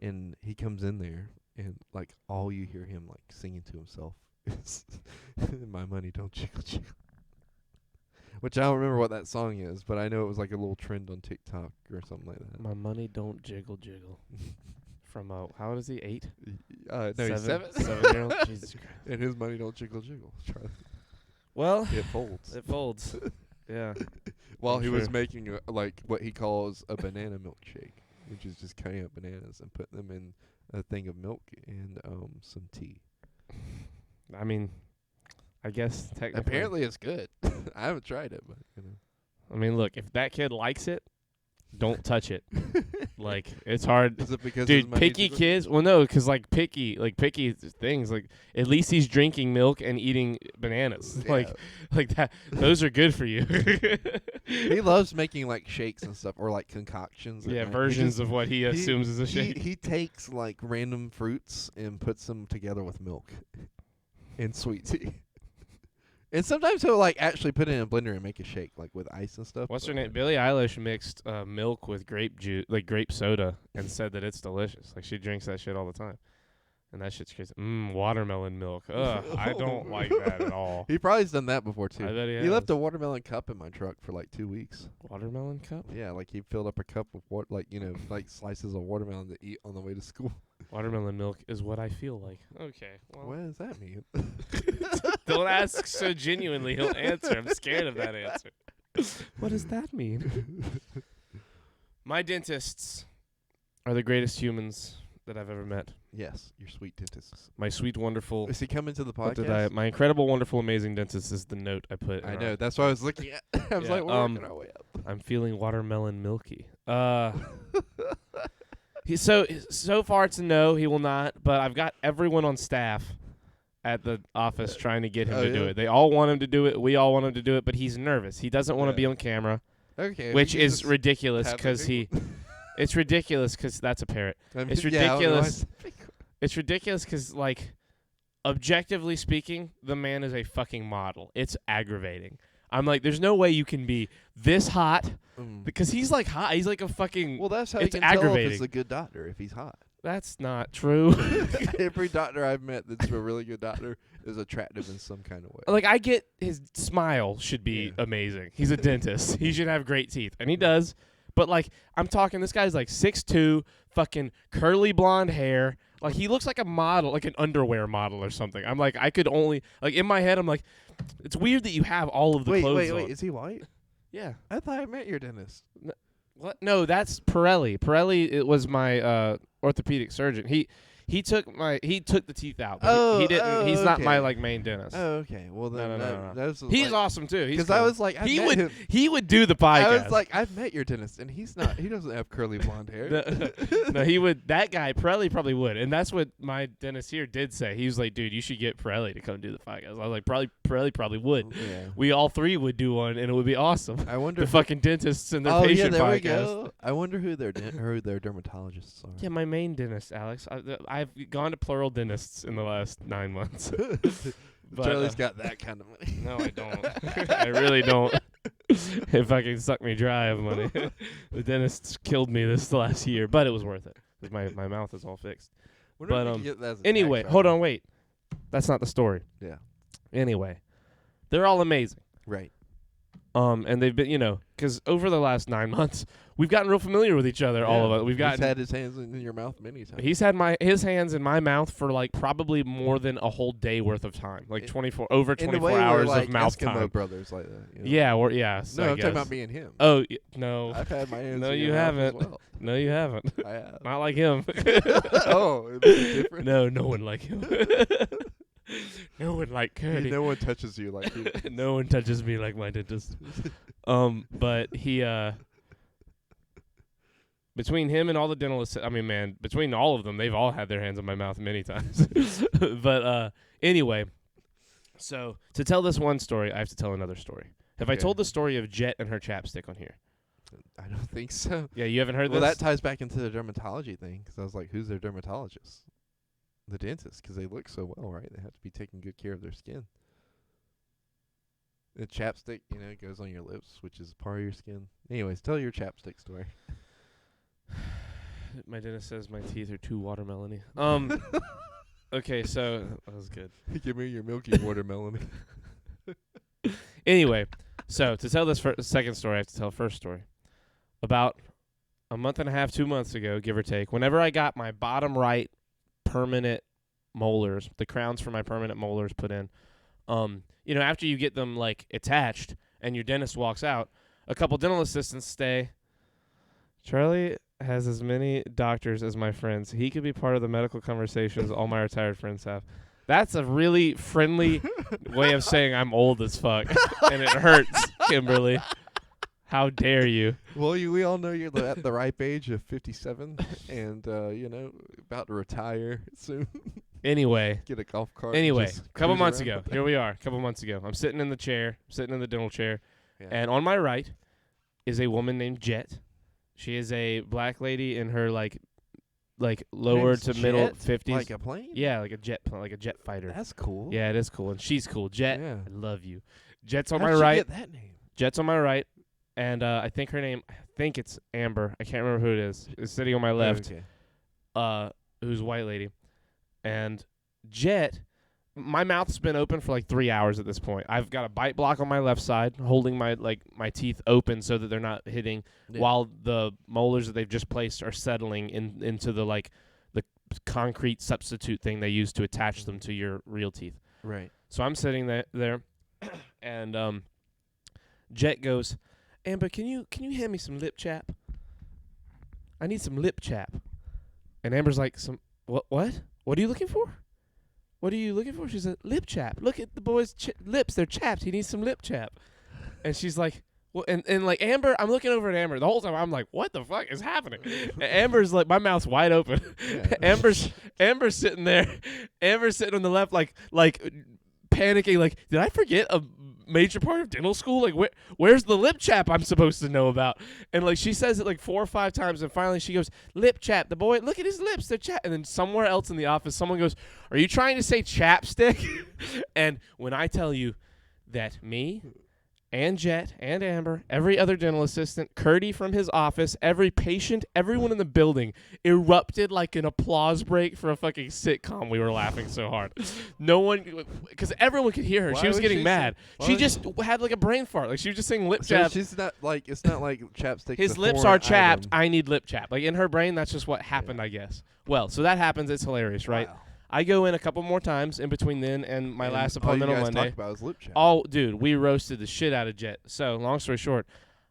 and he comes in there. And all you hear him singing to himself is "My money don't jiggle jiggle," which I don't remember what that song is, but I know it was a little trend on TikTok or something like that. My money don't jiggle jiggle. From how old is he? 8? No, he's 7. 7-year-old. Jesus Christ. And his money don't jiggle jiggle. Try that. Well, It folds. it folds. Yeah. While I'm he was sure. making what he calls a banana milkshake, which is just cutting up bananas and putting them in a thing of milk and some tea. I mean, I guess technically. Apparently it's good. I haven't tried it, but I mean, look, if that kid likes it, don't touch it. It's hard. Is it because Dude, his money picky jiggle- kids. Well, no, because picky things. At least he's drinking milk and eating bananas. Yeah. Like that. Those are good for you. He loves making shakes and stuff or concoctions. at Yeah, night. versions of what he he- assumes is a shake. He takes random fruits and puts them together with milk and sweet tea. And sometimes he'll actually put it in a blender and make a shake with ice and stuff. What's her but, name? Billie Eilish mixed milk with grape juice, grape soda, and said that it's delicious. She drinks that shit all the time, and that shit's crazy. Watermelon milk. Ugh, I don't like that at all. He probably's done that before too. I bet he He left has. a watermelon cup in my truck for 2 weeks. Watermelon cup. Yeah, he filled up a cup with slices of watermelon to eat on the way to school. Watermelon milk is what I feel like. Okay. Well, What does that mean? don't ask so genuinely. He'll answer. I'm scared of that answer. What does that mean? My dentists are the greatest humans that I've ever met. Yes, your sweet dentist. My sweet, wonderful. Is he coming to the What did podcast? my incredible, wonderful, amazing dentist is the note I put. in I our- know. That's what I was looking at. I was Yeah, like, we're working our way up. I'm feeling watermelon milky. So far it's a no. He will not. But I've got everyone on staff at the office trying to get him to do yeah? it. They all want him to do it. We all want him to do it. But he's nervous. He doesn't want to be Yeah. on camera, Okay. which is ridiculous because he. It's ridiculous because that's a parrot. It's Yeah, I don't know why ridiculous. It's ridiculous because, like, objectively speaking, the man is a fucking model. It's aggravating. I'm like, there's no way you can be this hot because he's like hot. He's like a fucking. Well, that's how it's you can tell if aggravating. it's a good doctor, if he's hot. That's not true. Every doctor I've met that's a really good doctor is attractive in some kind of way. Like, I get his smile should be Yeah. amazing. He's a dentist. He should have great teeth, and he does. But, like, I'm talking, this guy's like 6'2", fucking curly blonde hair. Like, he looks like a model, like an underwear model or something. I'm like, I could only, like, in my head, I'm like, it's weird that you have all of the clothes on. Wait. Is he white? Yeah. I thought I met your dentist. What? No, that's Pirelli. Pirelli, it was my orthopedic surgeon. He took the teeth out. But he didn't. He's not my okay. like main dentist. Oh, okay. Well, then No. that was He's like, awesome too. He's Because I cool. was like, he would do the podcast. I was like, I've met your dentist, and he's not. He doesn't have curly blonde hair. no, he would. That guy Pirelli probably would, and that's what my dentist here did say. He was like, "Dude, you should get Pirelli to come do the podcast." I was like, Pirelli probably would. Yeah. We all three would do one, and it would be awesome. I wonder. The fucking dentists and their Oh yeah, patient there podcast. we go. I wonder who their dermatologists are. Yeah, my main dentist, Alex. I've gone to plural dentists in the last 9 months. But, Charlie's got that kind of money. No, I don't. I really don't. If I can suck me dry of money. The dentist killed me this last year, but it was worth it. 'Cause my mouth is all fixed. Wonder if But, we can get that as a Anyway, tax hold write-off. on, wait. That's not the story. Yeah. Anyway, they're all amazing. Right. And they've been, because over the last 9 months, we've gotten real familiar with each other. All of us. He's had his hands in your mouth many times. He's had his hands in my mouth for like probably more than a whole day worth of time, like 24 in the 24 way hours we're like of mouth Eskimo time. brothers like that. You know? Yeah, No, I I'm guess. talking about me and him. Oh no, I've had my hands. No, in you your mouth as haven't. well. no, you haven't. I have. Not like him. Oh, it's different. No one like him. No one like Cody. No one touches you like he does. No one touches me like my dentist. But he between him and all the dentalists, I mean, man, between all of them, they've all had their hands in my mouth many times. But anyway, so to tell this one story, I have to tell another story. Have I Okay. told the story of Jet and her chapstick on here? I don't think so. Yeah, you haven't heard Well, this? that ties back into the dermatology thing because I was like, who's their dermatologist? The dentist, because they look so well, right? They have to be taking good care of their skin. The chapstick, goes on your lips, which is part of your skin. Anyways, tell your chapstick story. My dentist says my teeth are too watermelony. Okay, so that was good. Give me your milky watermelon. Anyway, so to tell this second story, I have to tell first story. About a month and a half, 2 months ago, give or take, whenever I got my bottom right permanent molars, the crowns for my permanent molars put in, after you get them like attached and your dentist walks out, a couple dental assistants stay. Charlie has as many doctors as my friends. He could be part of the medical conversations all my retired friends have. That's a really friendly way of saying I'm old as fuck. And it hurts, Kimberly. How dare you? Well, we all know you're at the ripe age of 57 and, about to retire soon. Anyway. Get a golf cart. Anyway, just a couple cruise months around. ago. Here we are, a couple months ago. I'm sitting in the chair, sitting in the dental chair. Yeah. And on my right is a woman named Jet. She is a black lady in her, like lower Name's to middle Jet? 50s. Like a plane? Yeah, like a jet fighter. That's cool. Yeah, it is cool. And she's cool. Jet, Yeah. I love you. Jet's on How'd my she right. get that name? Jet's on my right. And I think it's Amber. I can't remember who it is. It's sitting on my left. Okay. Who's a white lady. And Jet, my mouth's been open for like 3 hours at this point. I've got a bite block on my left side, holding my teeth open so that they're not hitting, Yeah. while the molars that they've just placed are settling into the concrete substitute thing they use to attach them to your real teeth. Right. So I'm sitting there, and Jet goes, Amber, can you hand me some lip chap? I need some lip chap. And Amber's like, what? What are you looking for? What are you looking for? She's like, lip chap. Look at the boy's lips. They're chapped. He needs some lip chap. And she's like, well, and like Amber, I'm looking over at Amber. The whole time I'm like, what the fuck is happening? And Amber's like, my mouth's wide open. Yeah. Amber's sitting there. Amber's sitting on the left, like panicking. Like, did I forget a major part of dental school? Like, where's the lip chap I'm supposed to know about? And like she says it like 4 or 5 times, and finally she goes, lip chap. The boy, look at his lips, they're chap. And then somewhere else in the office, someone goes, are you trying to say chapstick? And when I tell you that me and Jet and Amber, every other dental assistant, Curdy from his office, every patient, everyone in the building erupted like an applause break for a fucking sitcom. We were laughing so hard. No one, because everyone could hear her. Why she was was getting she mad. why She was just had like a brain fart. Like she was just saying lip So chap. she's not like, it's not like chapstick. His lips are chapped. I need lip chap. Like in her brain, that's just what happened, I guess. Well, so that happens. It's hilarious, right? Wow. I go in a couple more times in between then and my last appointment all on you guys Monday. talk about is lip chap. Oh, dude, we roasted the shit out of Jet. So, long story short,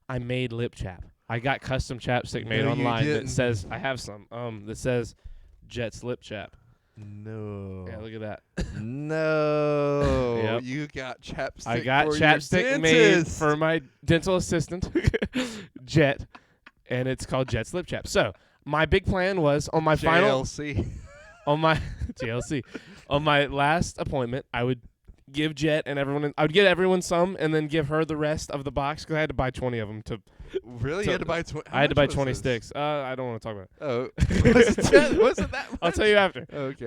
I made lip chap. I got custom chapstick made No, you online that didn't. says, I have some, that says Jet's lip chap. No. Yeah, look at that. No. Yep. You got chapstick. I got for chapstick your made dentist. for my dental assistant, Jet, and it's called Jet's lip chap. So, my big plan was on my final, JLC. on my JLC, on my last appointment, I would give Jet and everyone, I would get everyone some and then give her the rest of the box because I had to buy 20 of them to. Really? So You had to buy 20? I had to buy 20 sticks. I don't want to talk about it. Oh. Wasn't that much? I'll tell you after. Okay.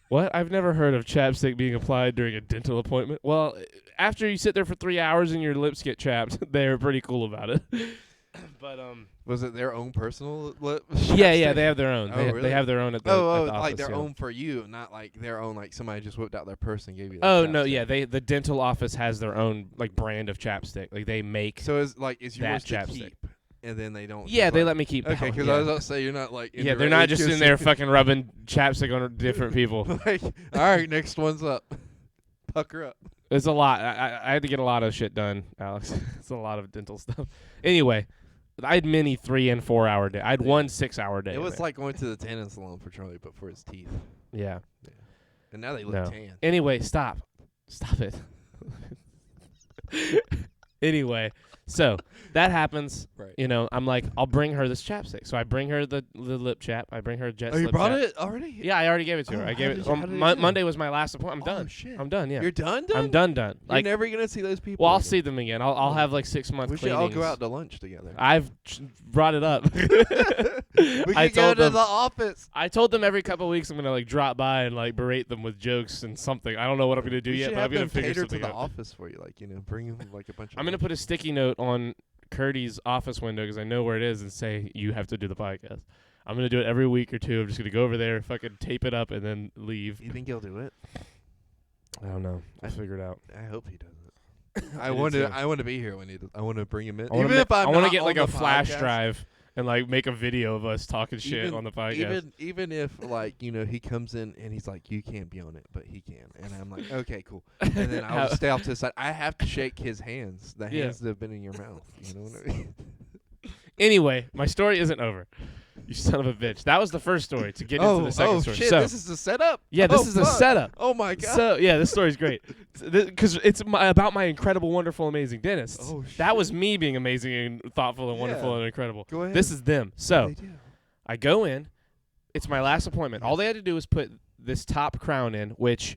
What? I've never heard of chapstick being applied during a dental appointment. Well, after you sit there for 3 hours and your lips get chapped, they're pretty cool about it. But Was it their own personal lip? yeah, they have their own. Oh, They really? have their own at the, Oh, at the like office, their yeah. own for you, not like their own. Like somebody just whipped out their purse and gave you. The Oh no, chapstick. yeah, the dental office has their own like brand of chapstick. Like they make. So is yours to chapstick. keep, and then they don't. Yeah, just, they like- let me keep. Okay, that because one, I yeah. was about to say you're not like. Yeah, they're not just in there fucking rubbing chapstick on different people. Like, all right, next one's up. Pucker up. It's a lot. I had to get a lot of shit done, Alex. It's a lot of dental stuff. Anyway, I had many 3 and 4 hour day. I had one 6 hour day. It was there. like going to the tanning salon for Charlie, but for his teeth. Yeah. And now they look No. tan. Anyway, stop it. Anyway, so that happens. Right. You know, I'm like, I'll bring her this chapstick. So I bring her the lip chap. I bring her Jet's Oh, you lip brought chap. it already? Yeah, I already gave it to her. Oh, I how gave did it. you- how did it go? Monday was my last appointment. I'm Oh, done. shit. I'm done. Yeah. You're done. I'm done. Like, You're never gonna see those people. well, I'll again. see them again. I'll have like 6 months. We should all go cleanings. out to lunch together. I've brought it up. We I could go told to them- the office. I told them every couple of weeks I'm gonna like drop by and like berate them with jokes and something. I don't know what I'm gonna do We yet, should but I'm have gonna them figure cater to something the out. office for you, like bring them like a bunch of. I'm gonna put a sticky note on Curdy's office window because I know where it is and say you have to do the podcast. I'm gonna do it every week or two. I'm just gonna go over there, fucking tape it up, and then leave. You think he'll do it? I don't know. I'll figure it out. I hope he does it. I I do want too. to. I want to be here when he does. I want to bring him in. I wanna Even ma- if I'm I want to not get on like a the flash podcast. drive and like make a video of us talking shit Even- on the podcast. Even if like he comes in and he's like, you can't be on it, but he can, and I'm like, okay, cool. And then I'll just stay off to the side. I have to shake his hands, the Yeah. hands that have been in your mouth. You know what I mean? Anyway, my story isn't over. You son of a bitch. That was the first story. To get into the second story. Shit! So This is the setup. yeah, this Oh, is the fuck. setup. Oh my god. So yeah, this story's great because it's about my incredible, wonderful, amazing dentists. Oh, That was me being amazing and thoughtful and wonderful Yeah. and incredible. Go ahead. This is them. So They do. I go in. It's my last appointment. All they had to do was put this top crown in,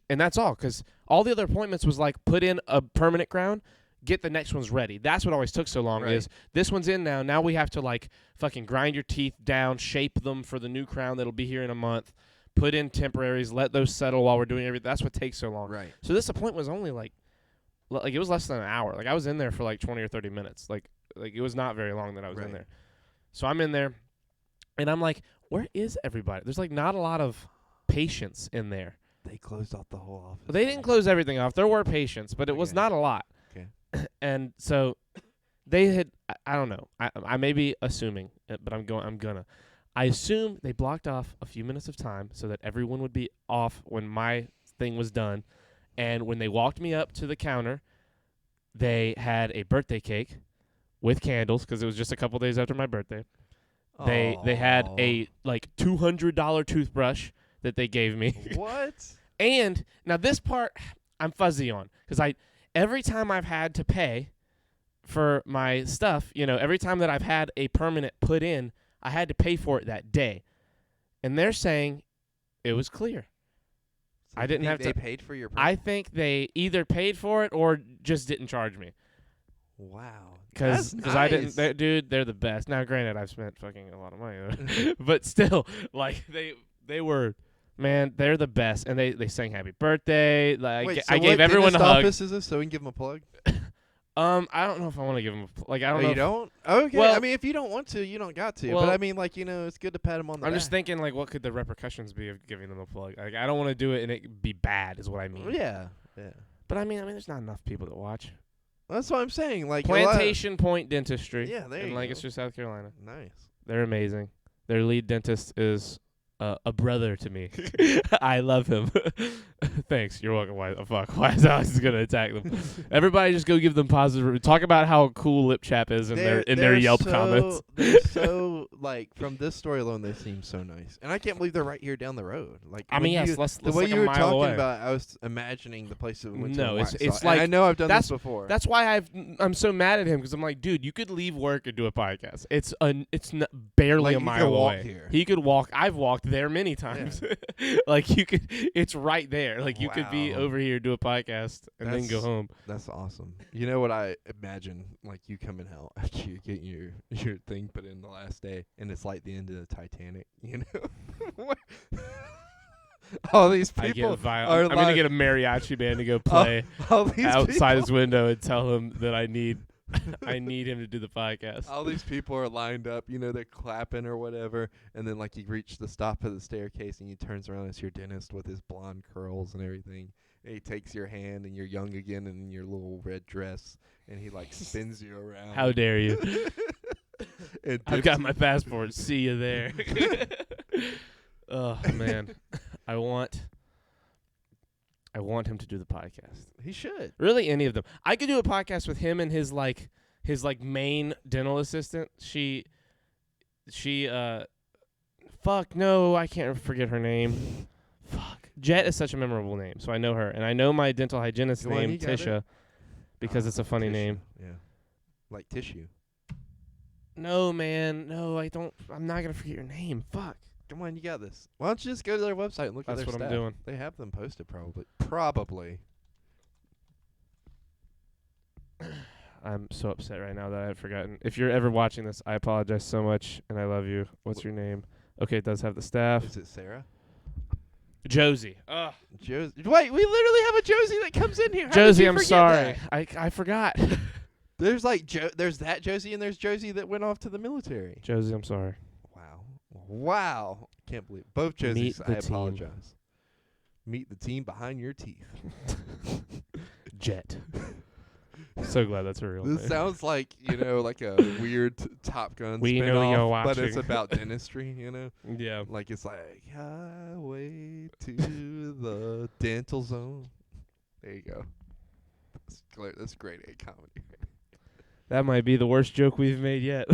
and that's all. Because all the other appointments was like put in a permanent crown, get the next one's ready. That's what always took so long. Right. Is this one's in now? Now we have to like fucking grind your teeth down, shape them for the new crown that'll be here in a month. Put in temporaries, let those settle while we're doing everything. That's what takes so long. Right. So this appointment was only like it was less than an hour. Like I was in there for like 20 or 30 minutes. Like it was not very long that I was in Right. there. So I'm in there, and I'm like, where is everybody? There's like not a lot of patients in there. They closed off the whole office. They didn't close everything off. There were patients, but it was Okay. not a lot. Okay. And so they had. I don't know. I may be assuming, but I'm gonna. I assume they blocked off a few minutes of time so that everyone would be off when my thing was done. And when they walked me up to the counter, they had a birthday cake with candles because it was just a couple days after my birthday. They had a like $200 toothbrush that they gave me. What? And now this part I'm fuzzy on because every time I've had to pay for my stuff, every time that I've had a permanent put in, I had to pay for it that day. And they're saying it was clear. So I didn't have they to. paid for your. I think they either paid for it or just didn't charge me. Wow. Because That's I didn't, nice. dude, they're the best. Now, granted, I've spent fucking a lot of money, but still, like they were, man, they're the best, and they sang happy birthday. Like Wait, I so gave what everyone a dentist hug. office is this so we can give them a plug? I don't know if I want to give them I don't know. You if- don't? Okay. Well- I mean, if you don't want to, you don't got to. Well- but I mean, like, it's good to pat them on the I'm back. just thinking, like, what could the repercussions be of giving them a plug? Like, I don't want to do it and it be bad, is what I mean. Yeah. But I mean, there's not enough people that watch. That's what I'm saying. Like a lot- Plantation Point Dentistry. Yeah, there in you Lancaster, go. South Carolina. Nice. They're amazing. Their lead dentist is a brother to me. I love him. Thanks. You're welcome. Why is Alex going to attack them? Everybody just go give them positive. Talk about how cool Lip Chap is in their They're Yelp so, comments. They're so like from this story alone, they seem so nice, and I can't believe they're right here down the road. Like I when mean, yes, you- let's the way like you a were mile talking away. about, I was imagining the place that we went to. No, in it's Waxhaw, and like- I know I've done that's- this before. That's why I'm so mad at him because I'm like, dude, you could leave work and do a podcast. It's barely Like, a you mile could walk away. here. He could walk. I've walked there many times. Like you could, it's right there. Like you could be Wow. over here, do a podcast, and then go That's- home. That's awesome. You know what I imagine? Like you coming out after you get your thing put in the last day, and it's like the end of the Titanic. What? All these I people get violent. are I'm gonna like- get a mariachi band to go play all these outside people, his window and tell him that I need him to do the podcast. All these people are lined up, they're clapping or whatever, and then like you reach the stop of the staircase and he turns around, it's your dentist with his blonde curls and everything. And he takes your hand and you're young again and in your little red dress, and he like spins you around. How dare you? And I've dips got my passport. See you there. Oh man, I want him to do the podcast. He should. Really, any of them. I could do a podcast with him and his main dental assistant. She fuck no, I can't forget her name. Fuck. Jet is such a memorable name, so I know her, and I know my dental hygienist's Go on, name, you got it. Tisha, because it's a funny Tissue. name. Yeah. Like tissue. No, man, no, I don't. I'm not gonna forget your name. Fuck. Come on, you got this. Why don't you just go to their website and look That's at their what I'm staff? doing. They have them posted probably. Probably. I'm so upset right now that I've forgotten. If you're ever watching this, I apologize so much, and I love you. What's your name? Okay, it does have the staff. Is it Sarah? Josie. Ugh. Josie. Wait, we literally have a Josie that comes in here. How did Josie, you I'm forget sorry. that? I forgot. There's like there's that Josie and there's Josie that went off to the military. Josie, I'm sorry. Wow. Can't believe both Josies. Meet the I team. apologize. Meet the team behind your teeth. Jet. So glad that's a real This name. sounds like, like a weird Top Gun We spin-off, know you're but it's watching. about dentistry, Yeah. Like it's like highway to the dental zone. There you go. That's great A comedy. That might be the worst joke we've made yet.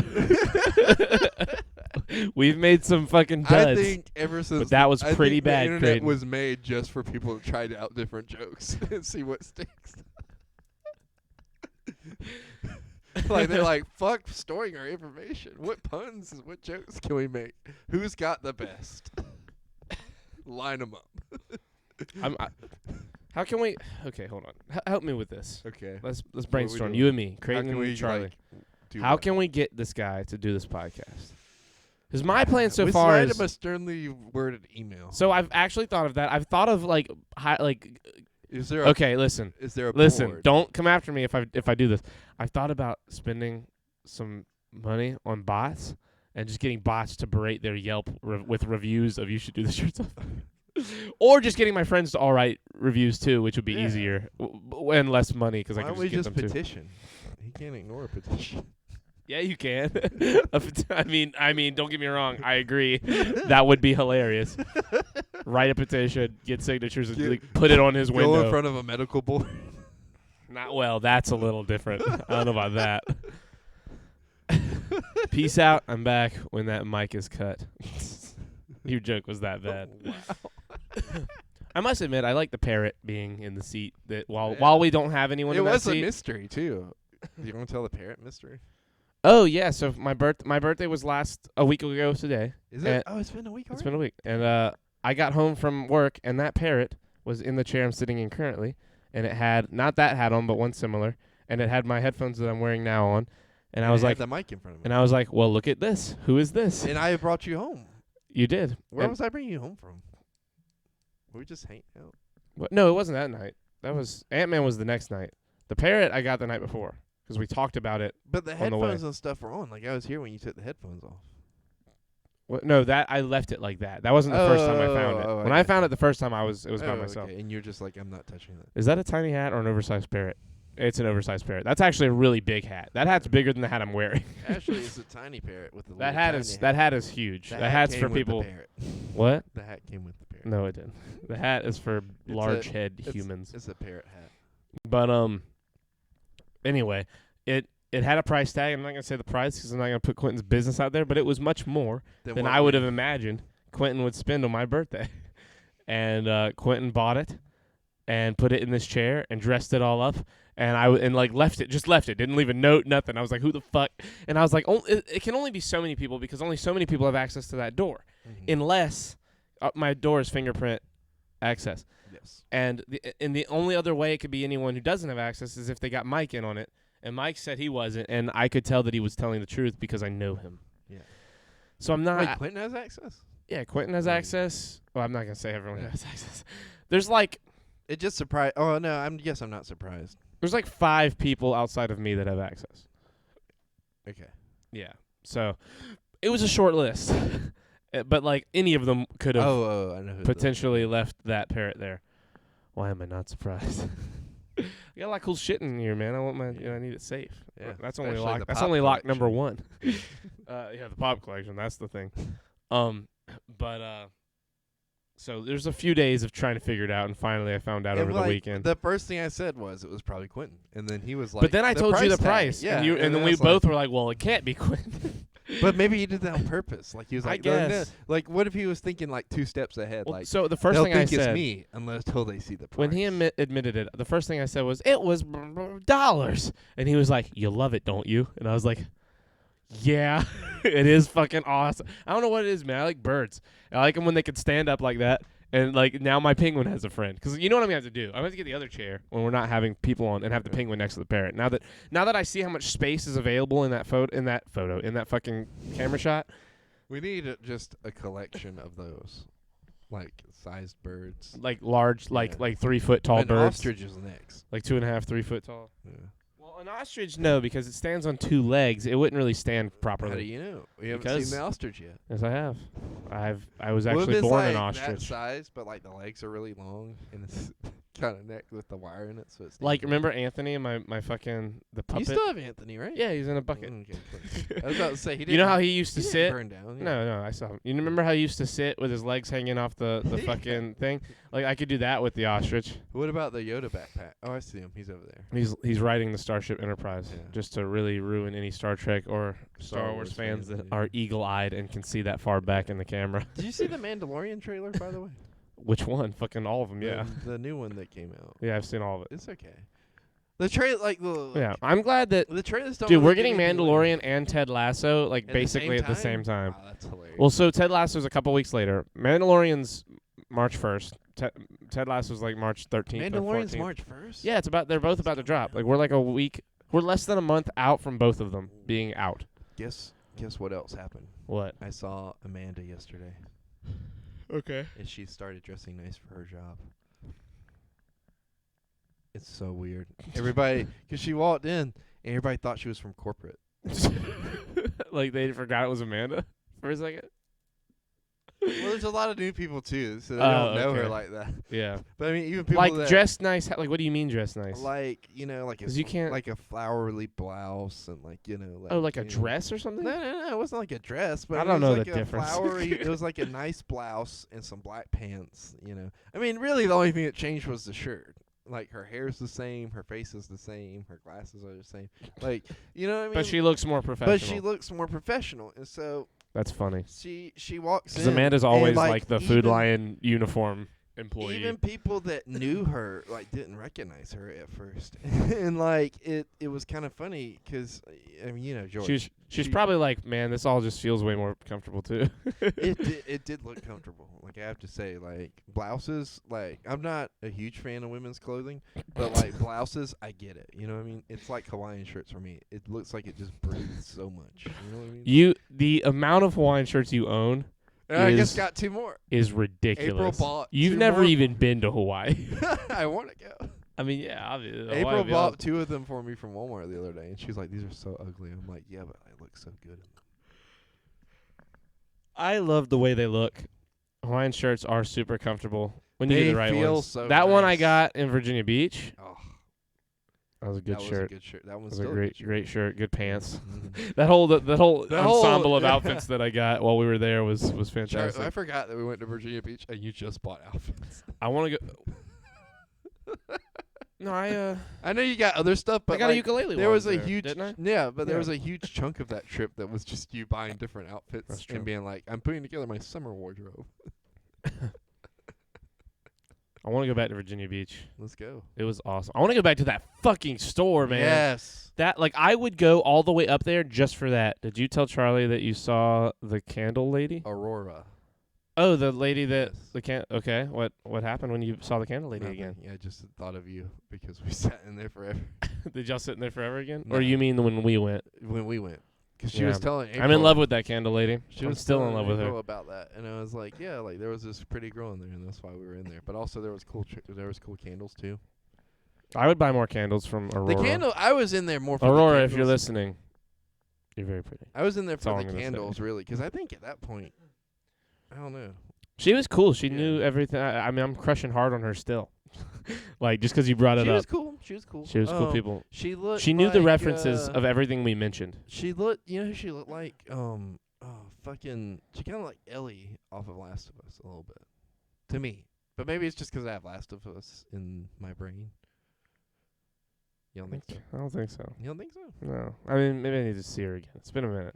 We've made some fucking duds. I think ever since that was I pretty think bad, The internet Creighton. was made just for people to try out different jokes and see what sticks. Like they're like, fuck storing our information. What puns and what jokes can we make? Who's got the best? Line them up. How can we? Okay, hold on. Help me with this. Okay. Let's What are we brainstorm. doing? You and me, How Creighton can and we Charlie. do How what? can we get this guy to do this podcast? Because my plan so Let's far write is. him a sternly worded email. So I've actually thought of that. I've thought of Is there a Okay, listen. Is there a Listen, board? don't come after me if I do this. I've thought about spending some money on bots and just getting bots to berate their Yelp with reviews of you should do this yourself. Or just getting my friends to all write reviews too, which would be Yeah. easier and less money because I Why can don't we just get just them too. petition? He can't ignore a petition. Yeah, you can. I mean, don't get me wrong. I agree. That would be hilarious. Write a petition, get signatures, and put it on his Go window. in front of a medical board. Not well. That's a little different. I don't know about that. Peace out. I'm back when that mic is cut. Your joke was that bad. Wow. I must admit, I like the parrot being in the seat. That Yeah. while we don't have anyone It in that was a seat. mystery too. You want to tell the parrot mystery? Oh yeah, so my birthday was a week ago today. Is it? Oh, it's been a week already. It's been a week, and I got home from work, and that parrot was in the chair I'm sitting in currently, and it had not that hat on, but one similar, and it had my headphones that I'm wearing now on, and I was it had like, the mic in front of me. and I was like, well, look at this. Who is this? And I brought you home. You did. Where And- was I bringing you home from? Were we just hanging out? No, it wasn't that night. That was Ant-Man was the next night. The parrot I got the night before because we talked about it. But the On the way. headphones and stuff were on. Like I was here when you took the headphones off. No, that I left it like that. That wasn't the first time I found it. Oh, When I found it the first time, it was by myself. Okay. And you're just like, I'm not touching that. Is that a tiny hat or an oversized parrot? It's an oversized parrot. That's actually a really big hat. That hat's bigger than the hat I'm wearing. Actually, it's a tiny parrot with a That hat is huge. The That hat hat's came for with the people. parrot. What? The hat came with the parrot. No, it didn't. The hat is for large head It's- humans. It's a parrot hat. But anyway, it had a price tag. I'm not gonna say the price because I'm not gonna put Quentin's business out there. But it was much more than what I would we- have imagined Quentin would spend on my birthday. And Quentin bought it and put it in this chair and dressed it all up. And left it, didn't leave a note, nothing. I was like, who the fuck? And I was like, it can only be so many people because only so many people have access to that door, Mhm. unless my door is fingerprint access. Yes. And the only other way it could be anyone who doesn't have access is if they got Mike in on it. And Mike said he wasn't, and I could tell that he was telling the truth because I know him. Yeah. So I'm not. Wait, Quentin has access? Yeah, Quentin has Oh. access. Well, I'm not gonna say everyone Yeah. has access. There's like It just surprised. Oh no, I'm not surprised. 5 people outside of me that have access. Okay. Yeah. So it was a short list, but like any of them could have Oh, I know who. potentially left that parrot there. Why am I not surprised? I got a lot of cool shit in here, man. I want I need it safe. Yeah, That's only especially lock. the That's pop only lock collection. number 1. Yeah, the pop collection. That's the thing. So there's a few days of trying to figure it out, and finally I found out over the weekend. The first thing I said was it was probably Quentin, and then he was like, But then I told you the tag." price, Yeah, and then we both were like, "Well, it can't be Quentin." But maybe he did that on purpose. Like he was I like, "No, no." guess. Like what if he was thinking like 2 steps ahead? Well, like so the first they'll thing I think it's said me until they see the price. when he admitted it, the first thing I said was, "It was dollars," and he was like, "You love it, don't you?" And I was like, "Yeah, it is fucking awesome." I don't know what it is, man. I like birds. I like them when they can stand up like that. And like now my penguin has a friend because you know what I'm gonna have to do. I'm gonna have to get the other chair when we're not having people on and have the penguin next to the parrot. Now that I see how much space is available in that fucking camera shot. we need just a collection of those, like sized birds. Like large, like Yeah. 3 foot tall An birds, ostrich is next. like 2.5, 3 foot tall. Yeah. Well, an ostrich, no, because it stands on 2 legs. It wouldn't really stand properly. How do you know? We haven't Because- seen the ostrich yet. Yes, I have. I was What if actually it's born like an that ostrich. size, but like the legs are really long and it's kind of neck with the wire in it, so it's Like remember Anthony and my fucking the you puppet? still have Anthony, right? Yeah, he's in a bucket. Okay, cool. I was about to say he didn't. You know how he used to he didn't sit? burn down. Yeah. No, I saw him. You remember how he used to sit with his legs hanging off the fucking thing? Like I could do that with the ostrich. What about the Yoda backpack? Oh, I see him. He's over there. He's riding the Starship Enterprise Yeah. just to really ruin any Star Trek or Star Wars fans that are eagle-eyed and can see that far back in the camera. Did you see the Mandalorian trailer, by the way? Which one? Fucking all of them, yeah. The new one that came out. Yeah, I've seen all of it. It's okay. The trailer, like the Yeah, I'm glad that the trailers don't. dude, really we're give getting anything away. Mandalorian and Ted Lasso like At basically at the same time. Wow, that's hilarious. Well, so Ted Lasso's a couple weeks later. Mandalorian's March 1st. Ted Lasso's like March 13th. or Mandalorian's 14th. March 1st. Yeah, they're both about to drop. Like we're like a week. We're less than a month out from both of them being out. Guess what else happened? What? I saw Amanda yesterday, Okay. and she started dressing nice for her job. It's so weird. Everybody, because she walked in, and everybody thought she was from corporate. Like they forgot it was Amanda for a second. Well, there's a lot of new people too, so they Oh, don't know her okay. like that. Yeah. But I mean, even people Like that dressed nice. Like what do you mean dressed nice? like like 'Cause you can't- like a flowery blouse and like like oh, like a you know- dress or something? No, it wasn't like a dress, but I it don't was know like the a difference. Flowery, it was like a nice blouse and some black pants. I mean, really, the only thing that changed was the shirt. Like her hair's the same, her face is the same, her glasses are the same. Like, you know what I mean? But she looks more professional. But she looks more professional, and so That's funny. she walks in. Because Amanda's and, always like the Food even- Lion uniform employee. Even people that knew her like didn't recognize her at first, and like it was kind of funny because I mean, you know, George. She's probably like, man, this all just feels way more comfortable too. it did look comfortable. Like I have to say, like blouses. Like I'm not a huge fan of women's clothing, but like blouses, I get it. You know what I mean? It's like Hawaiian shirts for me. It looks like it just breathes so much. You know what I mean? The amount of Hawaiian shirts you own And I just got 2 more. is ridiculous. April bought You've 2 never more. even been to Hawaii. I want to go. I mean, yeah, obviously. April bought 2 of them for me from Walmart the other day, and she's like, "These are so ugly." I'm like, "Yeah, but I look so good." I love the way they look. Hawaiian shirts are super comfortable when you They get the right feel ones. so That one I nice. got in Virginia Beach. Oh, That was a good that shirt. was a good shirt. That That one's was a still great shirt. Good pants. Mhm. That whole The whole- ensemble of yeah. outfits that I got while we were there was Char- fantastic. I forgot that we went to Virginia Beach and you just bought outfits. I want to go. No, I know you got other stuff, but I got like, a ukulele. there while I was a there, huge didn't I? yeah, but there Yeah. was a huge chunk of that trip that was just you buying different outfits That's true. and being like, "I'm putting together my summer wardrobe." I want to go back to Virginia Beach. Let's go. It was awesome. I want to go back to that fucking store, man. Yes. That I would go all the way up there just for that. Did you tell Charlie that you saw the candle lady? Aurora. Oh, the lady that Yes. the can. Okay, what happened when you saw the candle lady Nothing. again? Yeah, I just thought of you because we sat in there forever Did y'all sit in there forever again? No. Or you mean when we went? when we went. Because she Yeah. was telling April. I'm in love with that candle lady. She I'm was still in telling love with April her. about that, and I was like, yeah, like there was this pretty girl in there, and that's why we were in there. But also there was cool candles too. I would buy more candles from Aurora. The candle, I was in there more for Aurora, the if you're candles. listening, you're very pretty. I was in there That's all for I'm the gonna say. candles, really, because I think at that point, I don't know. She was cool. She Yeah. knew everything. I mean, I'm crushing hard on her still. Like just because you brought it She up. was cool. She was cool. She was cool people. She looked. She knew the like, references of everything we mentioned. She looked. You know who she looked like? Fucking. She kind of like Ellie off of Last of Us a little bit, to me. But maybe it's just 'cause I have Last of Us in my brain. You don't think so? I don't think so. You don't think so? No. I mean, maybe I need to see her again. It's been a minute.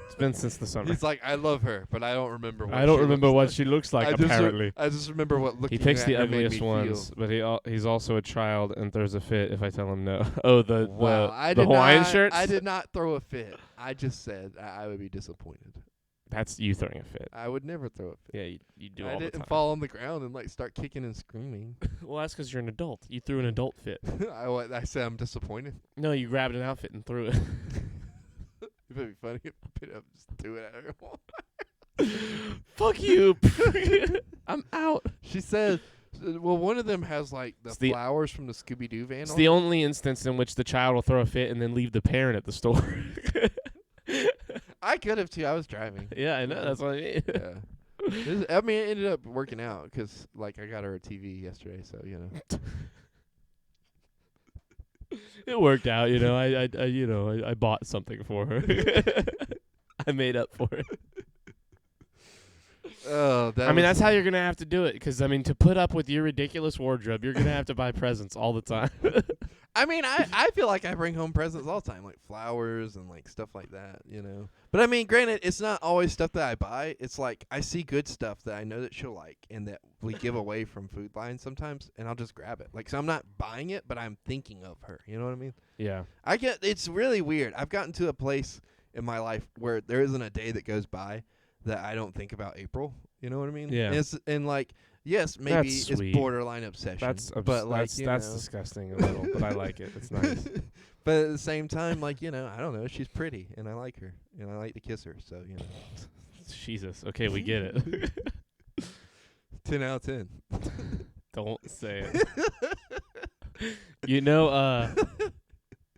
It's been since the summer. He's like, I love her, but I don't remember. What I don't she remember looks what like. she looks like. I just Apparently, I just remember what looking he picks at the her made ugliest me ones, feel. but he's also a child and throws a fit if I tell him no. Oh, Wow, I the did Hawaiian not, shirts. I did not throw a fit. I just said I would be disappointed. That's you throwing a fit. I would never throw a fit. Yeah, you do I all the didn't time. fall on the ground and like start kicking and screaming. Well, that's 'cause you're an adult. You threw an adult fit. I said I'm disappointed. No, you grabbed an outfit and threw it. It would be funny if I picked it up and just threw it at her. Fuck you. I'm out. She said, well, one of them has like the It's the- flowers from the Scooby-Doo van. It's on the it. only instance in which the child will throw a fit and then leave the parent at the store. I could have too. I was driving. Yeah, I know. That's what I mean. Yeah. I mean, it ended up working out 'cause like I got her a TV yesterday, so you know. It worked out, you know. I bought something for her. I made up for it. Oh, that I mean, was- that's how you're gonna have to do it. 'Cause I mean, to put up with your ridiculous wardrobe, you're gonna have to buy presents all the time. I mean, I feel like I bring home presents all the time, like flowers and like stuff like that, you know. But I mean, granted, it's not always stuff that I buy. It's like I see good stuff that I know that she'll like and that we give away from Food Line sometimes, and I'll just grab it. Like, so I'm not buying it, but I'm thinking of her. You know what I mean? Yeah. It's really weird. I've gotten to a place in my life where there isn't a day that goes by that I don't think about April. You know what I mean? Yeah. And like, yes, maybe That's it's sweet. borderline obsession. but like, that's disgusting a little, but I like it. It's nice. But at the same time, like, you know, I don't know. She's pretty, and I like her, and I like to kiss her. So, you know, Jesus. Okay, we get it. 10 out of 10. Don't say it. You know,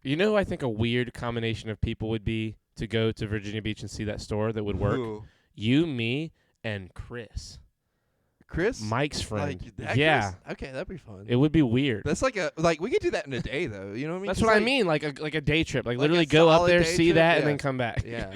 who I think a weird combination of people would be to go to Virginia Beach and see that store that would work? Who? You, me, and Chris. Chris? Mike's friend. Like that Yeah. Chris? Okay, that'd be fun. It would be weird. That's we could do that in a day, though. You know what I mean? That's 'Cause, what I like, mean. Like a day trip. Like Like literally a go up solid there, day see trip? that, and Yeah. then come back. Yeah.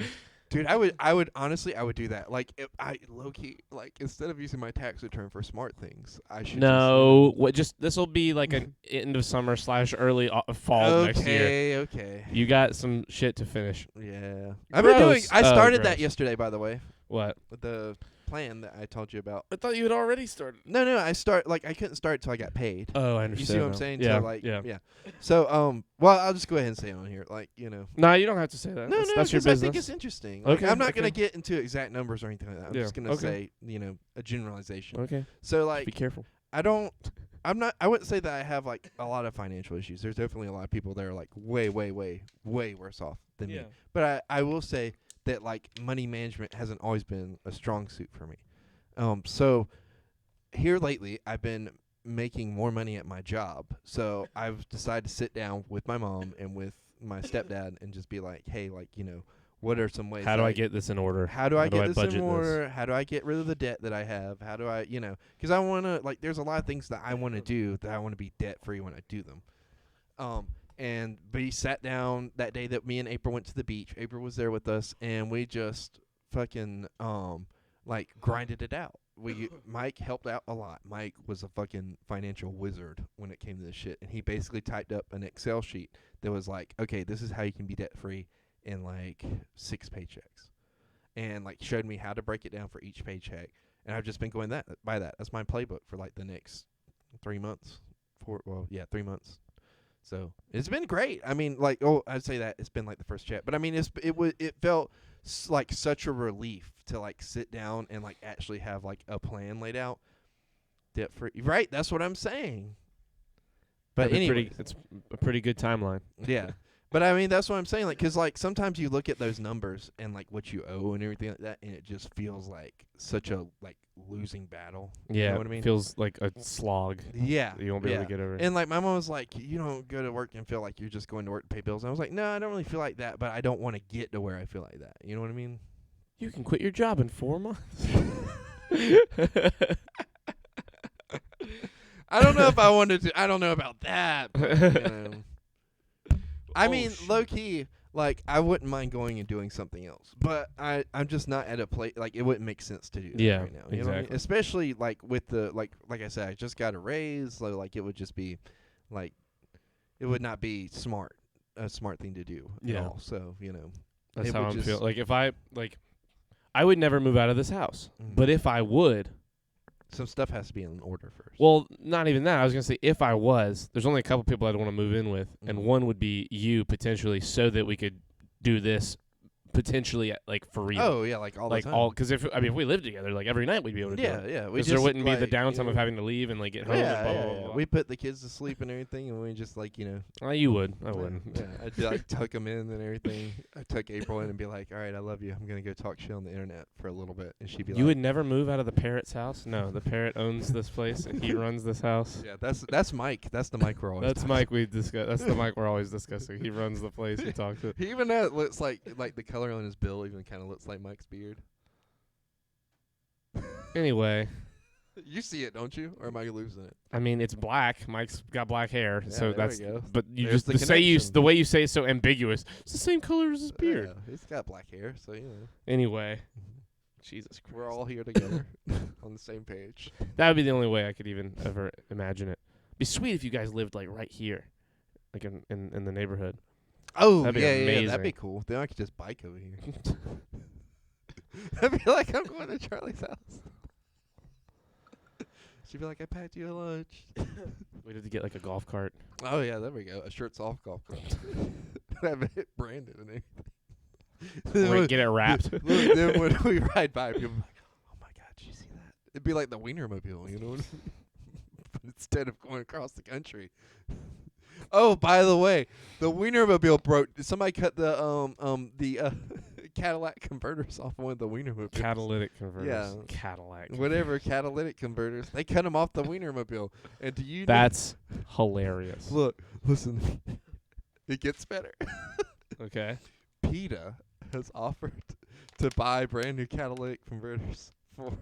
Dude, I would honestly, I would do that. Like, if I low key, like, instead of using my tax return for smart things, I should. No, what? Just this will be like an end of summer / early fall next year. Okay. You got some shit to finish. Yeah. I've been doing. Gross. I started that Gross. yesterday, by the way, What? with the plan that I told you about. I thought you had already started. No, I couldn't start till I got paid. Oh, I understand. You see what I'm now. saying? Yeah. So, like, yeah. So, well, I'll just go ahead and say it on here. Like, No, you don't have to say that. No, That's your 'cause I business. think it's interesting. Like, Okay, I'm not okay. gonna get into exact numbers or anything like that. I'm Yeah, just gonna okay. say, a generalization. Okay. So, Be like, careful. I wouldn't say that I have like a lot of financial issues. There's definitely a lot of people that are like way worse off than me. But I will say that like money management hasn't always been a strong suit for me. So here lately I've been making more money at my job. So I've decided to sit down with my mom and with my stepdad and just be like, hey, like, what are some ways? How do I get this in order? How do I get this budget in order? How do I get rid of the debt that I have? How do I, because I want to, like, there's a lot of things that I want to do that I want to be debt free when I do them. And we sat down that day that me and April went to the beach. April was there with us, and we just fucking like grinded it out. Mike helped out a lot. Mike was a fucking financial wizard when it came to this shit, and he basically typed up an Excel sheet that was like, okay, this is how you can be debt free in like 6 paychecks, and like showed me how to break it down for each paycheck. And I've just been going by that. That's my playbook for like the next 3 months. 3 months. So it's been great. I mean, like, I'd say that it's been like the first check, but I mean, it felt like such a relief to like sit down and like actually have like a plan laid out, debt free. Right? That's what I'm saying. But anyway, it's a pretty good timeline. Yeah. But I mean, that's what I'm saying. Like, 'cause like sometimes you look at those numbers and like what you owe and everything like that, and it just feels like such a like losing battle. Yeah, You know what I mean? feels like a slog. Yeah. You won't be able to get over. And like my mom was like, you don't go to work and feel like you're just going to work to pay bills. And I was like, no, I don't really feel like that, but I don't want to get to where I feel like that. You know what I mean? You can quit your job in 4 months. I don't know if I wanted to. I don't know about that. But, I mean, low key, like I wouldn't mind going and doing something else, but I'm just not at a place like it wouldn't make sense to do that right now. You know what I mean? Exactly. Especially like with the like I said, I just got a raise, so like it would just be like it would not be a smart thing to do at all. So That's it how would I'm just- feeling. Like if I would never move out of this house, Mhm. but if I would. some stuff has to be in order first. Well, not even that. I was going to say if I was, there's only a couple people I'd want to move in with, and Mhm. one would be you potentially so that we could do this potentially like for real. Oh yeah, like all like the time. all because if we lived together, like every night we'd be able to do it. yeah. Because there wouldn't be the downtime of having to leave and like get home and blah, blah, blah. We put the kids to sleep and everything, and we just like You would. I wouldn't. Yeah, I'd like tuck them in and everything. I'd tuck April in and be like, all right, I love you. I'm going to go talk shit on the internet for a little bit. And she'd be like. You would never move out of the parrot's house? No, the parrot owns this place and he runs this house. Yeah, that's Mike. That's the Mike we're always That's Mike we discuss. That's the Mike we're always discussing. He runs the place. He talks it. He even looks like the color on his bill even kind of looks like Mike's beard. Anyway, You see it, don't you? Or am I losing it? I mean it's black. Mike's got black hair, Yeah, so there we that's. go. But you There's just the the connection. way you say it's so ambiguous. It's the same color as his beard. Yeah, he's got black hair, so Anyway, Jesus Christ. we're all here together on the same page. That would be the only way I could even ever imagine it. Be sweet if you guys lived like right here, like in the neighborhood. Oh, That'd be yeah, amazing. that'd be cool. Then I could just bike over here. I'd be like, I'm going to Charlie's house. She'd be like, I packed you a lunch. We'd have to get like a golf cart. Oh, yeah, there we go. A shirts off golf cart. Have it branded and everything. Or get it wrapped. Then when we ride by, people be like, oh my God, did you see that? It'd be like the Wienermobile, you know what I mean? But instead of going across the country. Oh, by the way, the Wienermobile broke. Somebody cut the Cadillac converters off one of the Wienermobiles. Catalytic converters. Yeah. Cadillac. Whatever catalytic converters. They cut them off the Wienermobile. And do you know- That's hilarious. Look, listen. It gets better. Okay. PETA has offered to buy brand new catalytic converters for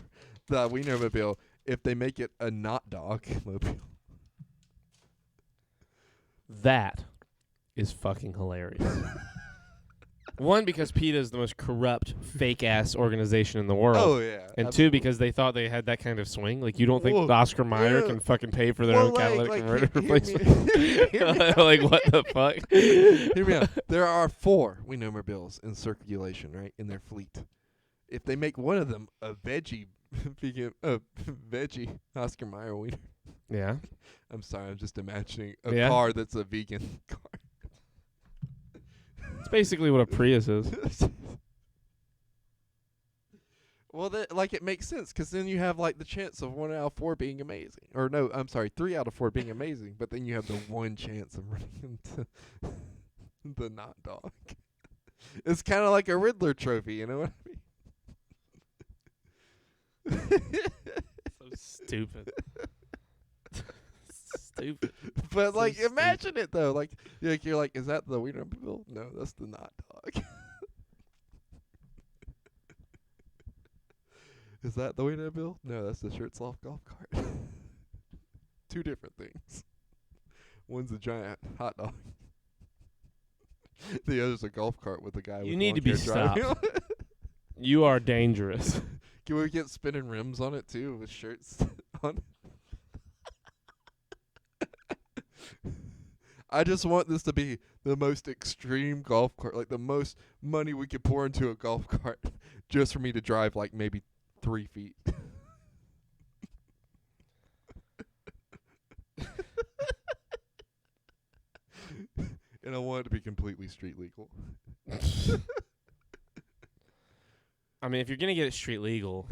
the Wienermobile if they make it a not dog mobile. That is fucking hilarious. One, because PETA is the most corrupt, fake-ass organization in the world. Oh yeah. And absolutely. two, because they thought they had that kind of swing. Like, you don't think Well, Oscar Mayer yeah. can fucking pay for their Well, own catalytic converter hear me- replacement? hear me Like, what the fuck? Hear me out. There are 4 Wienermobiles in circulation, right, in their fleet. If they make one of them a veggie, veggie Oscar Mayer wiener. Yeah. I'm sorry, I'm just imagining a Yeah. car that's a vegan car. It's basically what a Prius is. Well, it makes sense because then you have like the chance of 1 out of 4 being amazing, or no, I'm sorry, 3 out of 4 being amazing. But then you have the one chance of running into the not dog. It's kind of like a Riddler trophy, you know what I mean? So stupid. Stupid. But So like, stupid. imagine it though. Like, you're like, is that the Wienermobile? No, that's the not dog. Is that the Wienermobile? No, that's the shirts off golf cart. 2 different things. One's a giant hot dog. The other's a golf cart with a guy. You with need long to be hair driving stopped. it. You are dangerous. Can we get spinning rims on it too with shirts on? I just want this to be the most extreme golf cart, like the most money we could pour into a golf cart, just for me to drive like maybe 3 feet. And I want it to be completely street legal. I mean, if you're gonna get it street legal,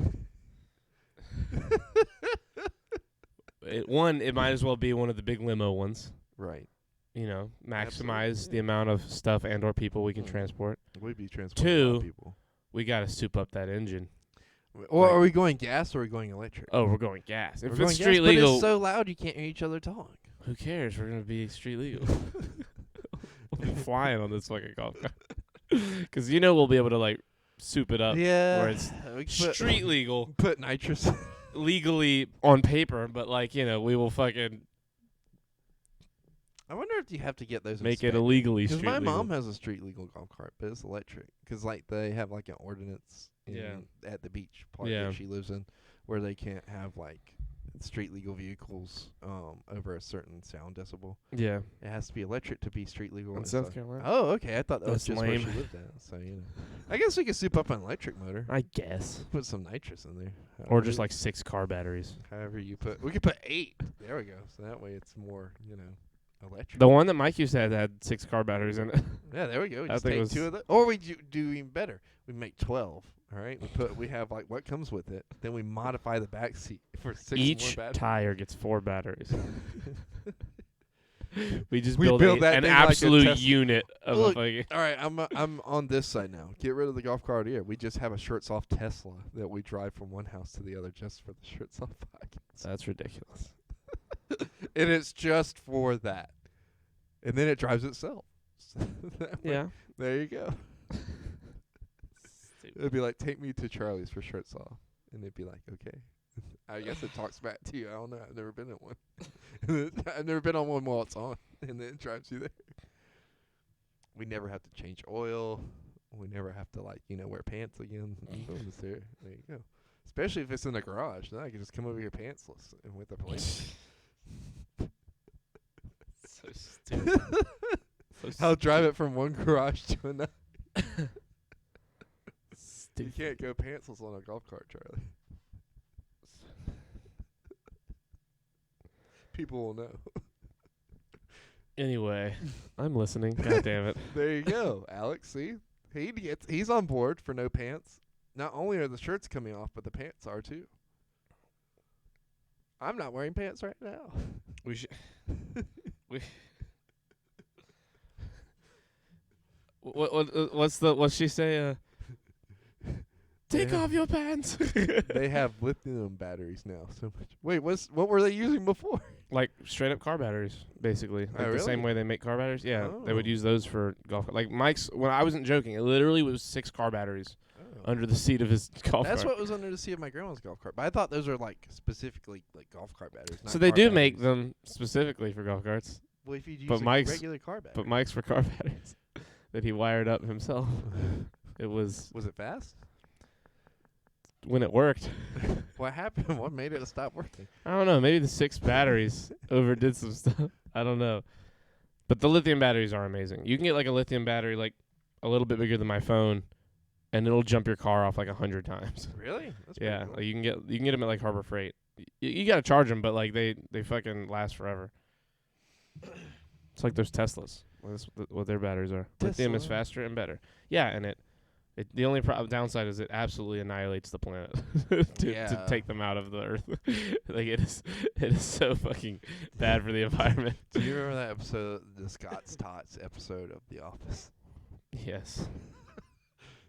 it might as well be one of the big limo ones. Right. You know, maximize Absolutely, the yeah. amount of stuff and/or people we can transport. We'd be transporting a lot of 2, people. we gotta soup up that engine. Or Like- are we going gas or are we going electric? Oh, we're going gas. If We're going it's gas, street but legal, it's so loud you can't hear each other talk. who cares? We're gonna be street legal. We'll be flying on this fucking golf cart. Because we'll be able to like soup it up. Yeah. Where it's we can put- street legal, Put nitrous. legally on paper, but like we will fucking I wonder if you have to get those make it inspected. illegally Because street my legal. mom has a street legal golf cart, but it's electric. Because like they have like an ordinance at the beach part Yeah. that she lives in, where they can't have like street legal vehicles over a certain sound decibel. Yeah. It has to be electric to be street legal. In and South stuff. Carolina. Oh, okay. I thought that was That's just where lame. she lived at. So I guess we could soup up an electric motor. I guess. Put some nitrous in there. Or However just you- like 6 car batteries. however you put. We could put 8. There we go. So that way it's more electric. The one that Mike used to have had 6 car batteries in it. Yeah, there we go. We That just thing take was- 2 of the. Or we do even better. We make 12. All right. We have like what comes with it. Then we modify the back seat for 6 Each more batteries. tire gets 4 batteries. We just We build, build that an thing like a absolute Tesla. unit of Look, a fucking. All right, I'm on this side now. Get rid of the golf cart here. We just have a shirts off Tesla that we drive from one house to the other just for the shirts off podcast. That's ridiculous. And it's just for that. And then it drives itself. So that way- Yeah. There you go. Stupid. It'd be like, take me to Charlie's for shirts off. And they'd be like, okay. I guess it talks back to you. I don't know. I've never been in one. I've never been on one while it's on. And then it drives you there. We never have to change oil. We never have to, wear pants again. Boom, it's there. There you go. Especially if it's in the garage. Then I can just come over here pantsless and with a plate. So stupid. I'll drive it from one garage to another. You Stupid. can't go pantsless on a golf cart, Charlie. People will know. Anyway, I'm listening. God damn it. There you go, Alex. See, he's on board for no pants. Not only are the shirts coming off, but the pants are too. I'm not wearing pants right now. We should. What's she say? Take Yeah. off your pants. They have lithium batteries now. So much. Wait, what were they using before? Like straight up car batteries, basically. Like Oh, the same really? way they make car batteries. Yeah, they would Oh. use those for golf. Like Mike's. When I wasn't joking, it literally was 6 car batteries under the seat of his golf That's cart. what was under the seat of my grandma's golf cart. But I thought those are specifically golf cart batteries. So not they car do make batteries. them specifically for golf carts, Well, if you use but a Mike's- regular car battery. but Mike's for car batteries. that he wired up himself. It was Was it fast? when it worked. What happened? What made it stop working? I don't know. Maybe the 6 batteries overdid some stuff. I don't know. But the lithium batteries are amazing. You can get like a lithium battery like a little bit bigger than my phone, and it'll jump your car off like 100 times. Really? That's pretty Yeah, cool. like you can get them at like Harbor Freight. You got to charge them, but like they fucking last forever. It's like those Teslas. That's what their batteries are. Lithium is Tesla. faster and better. Yeah, and it the only downside is it absolutely annihilates the planet to Yeah. take them out of the earth. Like it is so fucking bad for the environment. Do you remember that episode, the Scott's Tots episode of The Office? Yes.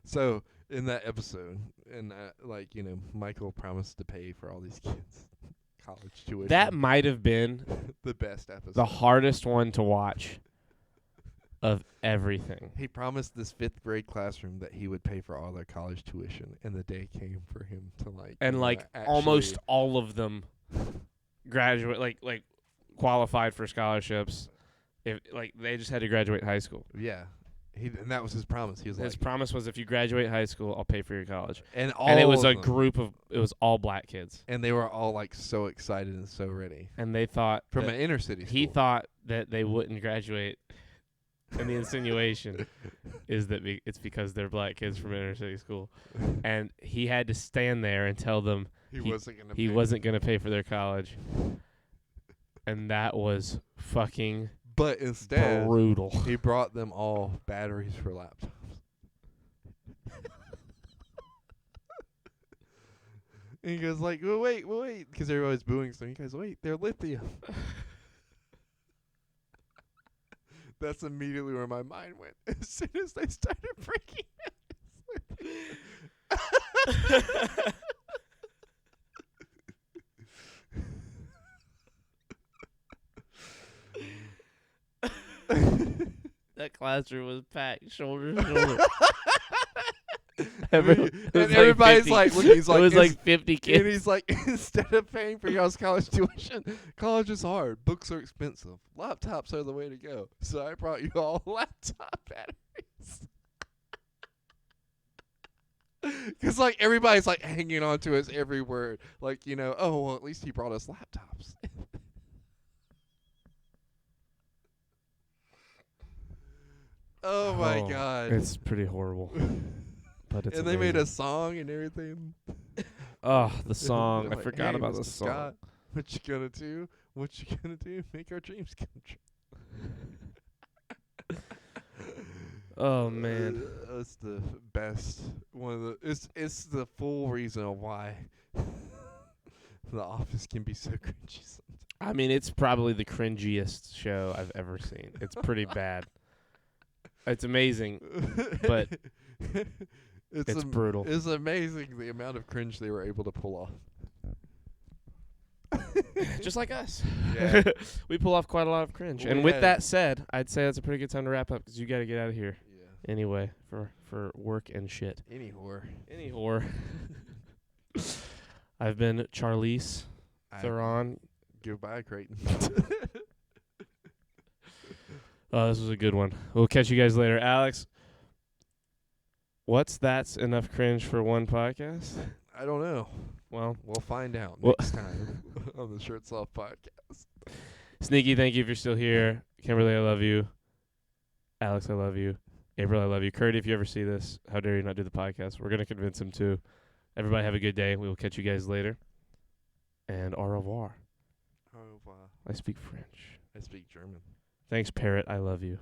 So in that episode, and like Michael promised to pay for all these kids college tuition. That might have been the best episode. the hardest one to watch of everything. He promised this 5th grade classroom that he would pay for all their college tuition, and the day came for him to And like almost all of them graduate like qualified for scholarships. If like they just had to graduate high school. Yeah. And that was his promise. He was His like, promise was if you graduate high school, I'll pay for your college. and It was of a them. group of it was all black kids. And they were all like so excited and so ready. And they thought From that an inner city school. he thought that they wouldn't graduate. And the insinuation is that it's because they're black kids from inner city school. And he had to stand there and tell them he wasn't going to he wasn't going to pay for their college. And that was fucking But instead, brutal. he brought them all batteries for laptops. And he goes like, well, wait, because everybody's booing. So he goes, wait, they're lithium. That's immediately where my mind went. As soon as they started freaking out, it's lithium. That classroom was packed, shoulder to shoulder. And It was everybody's 50 like, look, he's like, it was it's- like 50 and kids. he's like, instead of paying for y'all's college tuition, college is hard. Books are expensive. Laptops are the way to go. So I brought you all laptop batteries. Because, like, everybody's, like, hanging on to his every word. Like, oh, well, at least he brought us laptops. Oh, my God. It's pretty horrible. But it's And they made amazing. a song and everything. Oh, the song. They're I like, forgot "Hey, about Mr. the song. Scott, what you gonna do? What you gonna do? Make our dreams come true." Oh man. It's the best. One of the. It's the full reason of why The Office can be so cringy sometimes. I mean, it's probably the cringiest show I've ever seen. It's pretty bad. It's amazing. But it's brutal. It's amazing the amount of cringe they were able to pull off. Just like us. Yeah. We pull off quite a lot of cringe. We And with had- that said, I'd say that's a pretty good time to wrap up because you got to get out of here Yeah. anyway for work and shit. Any whore. Any whore. I've been Charlize Theron. Goodbye, Creighton. Oh, this was a good one. We'll catch you guys later. Alex, that's enough cringe for one podcast? I don't know. Well, We'll find out Well- next time on the Shirts Off podcast. Sneaky, thank you if you're still here. Kimberly, I love you. Alex, I love you. April, I love you. Kurt, if you ever see this, how dare you not do the podcast? We're going to convince him to. Everybody have a good day. We will catch you guys later. And au revoir. Oh, wow. I speak French. I speak German. Thanks, Parrot. I love you.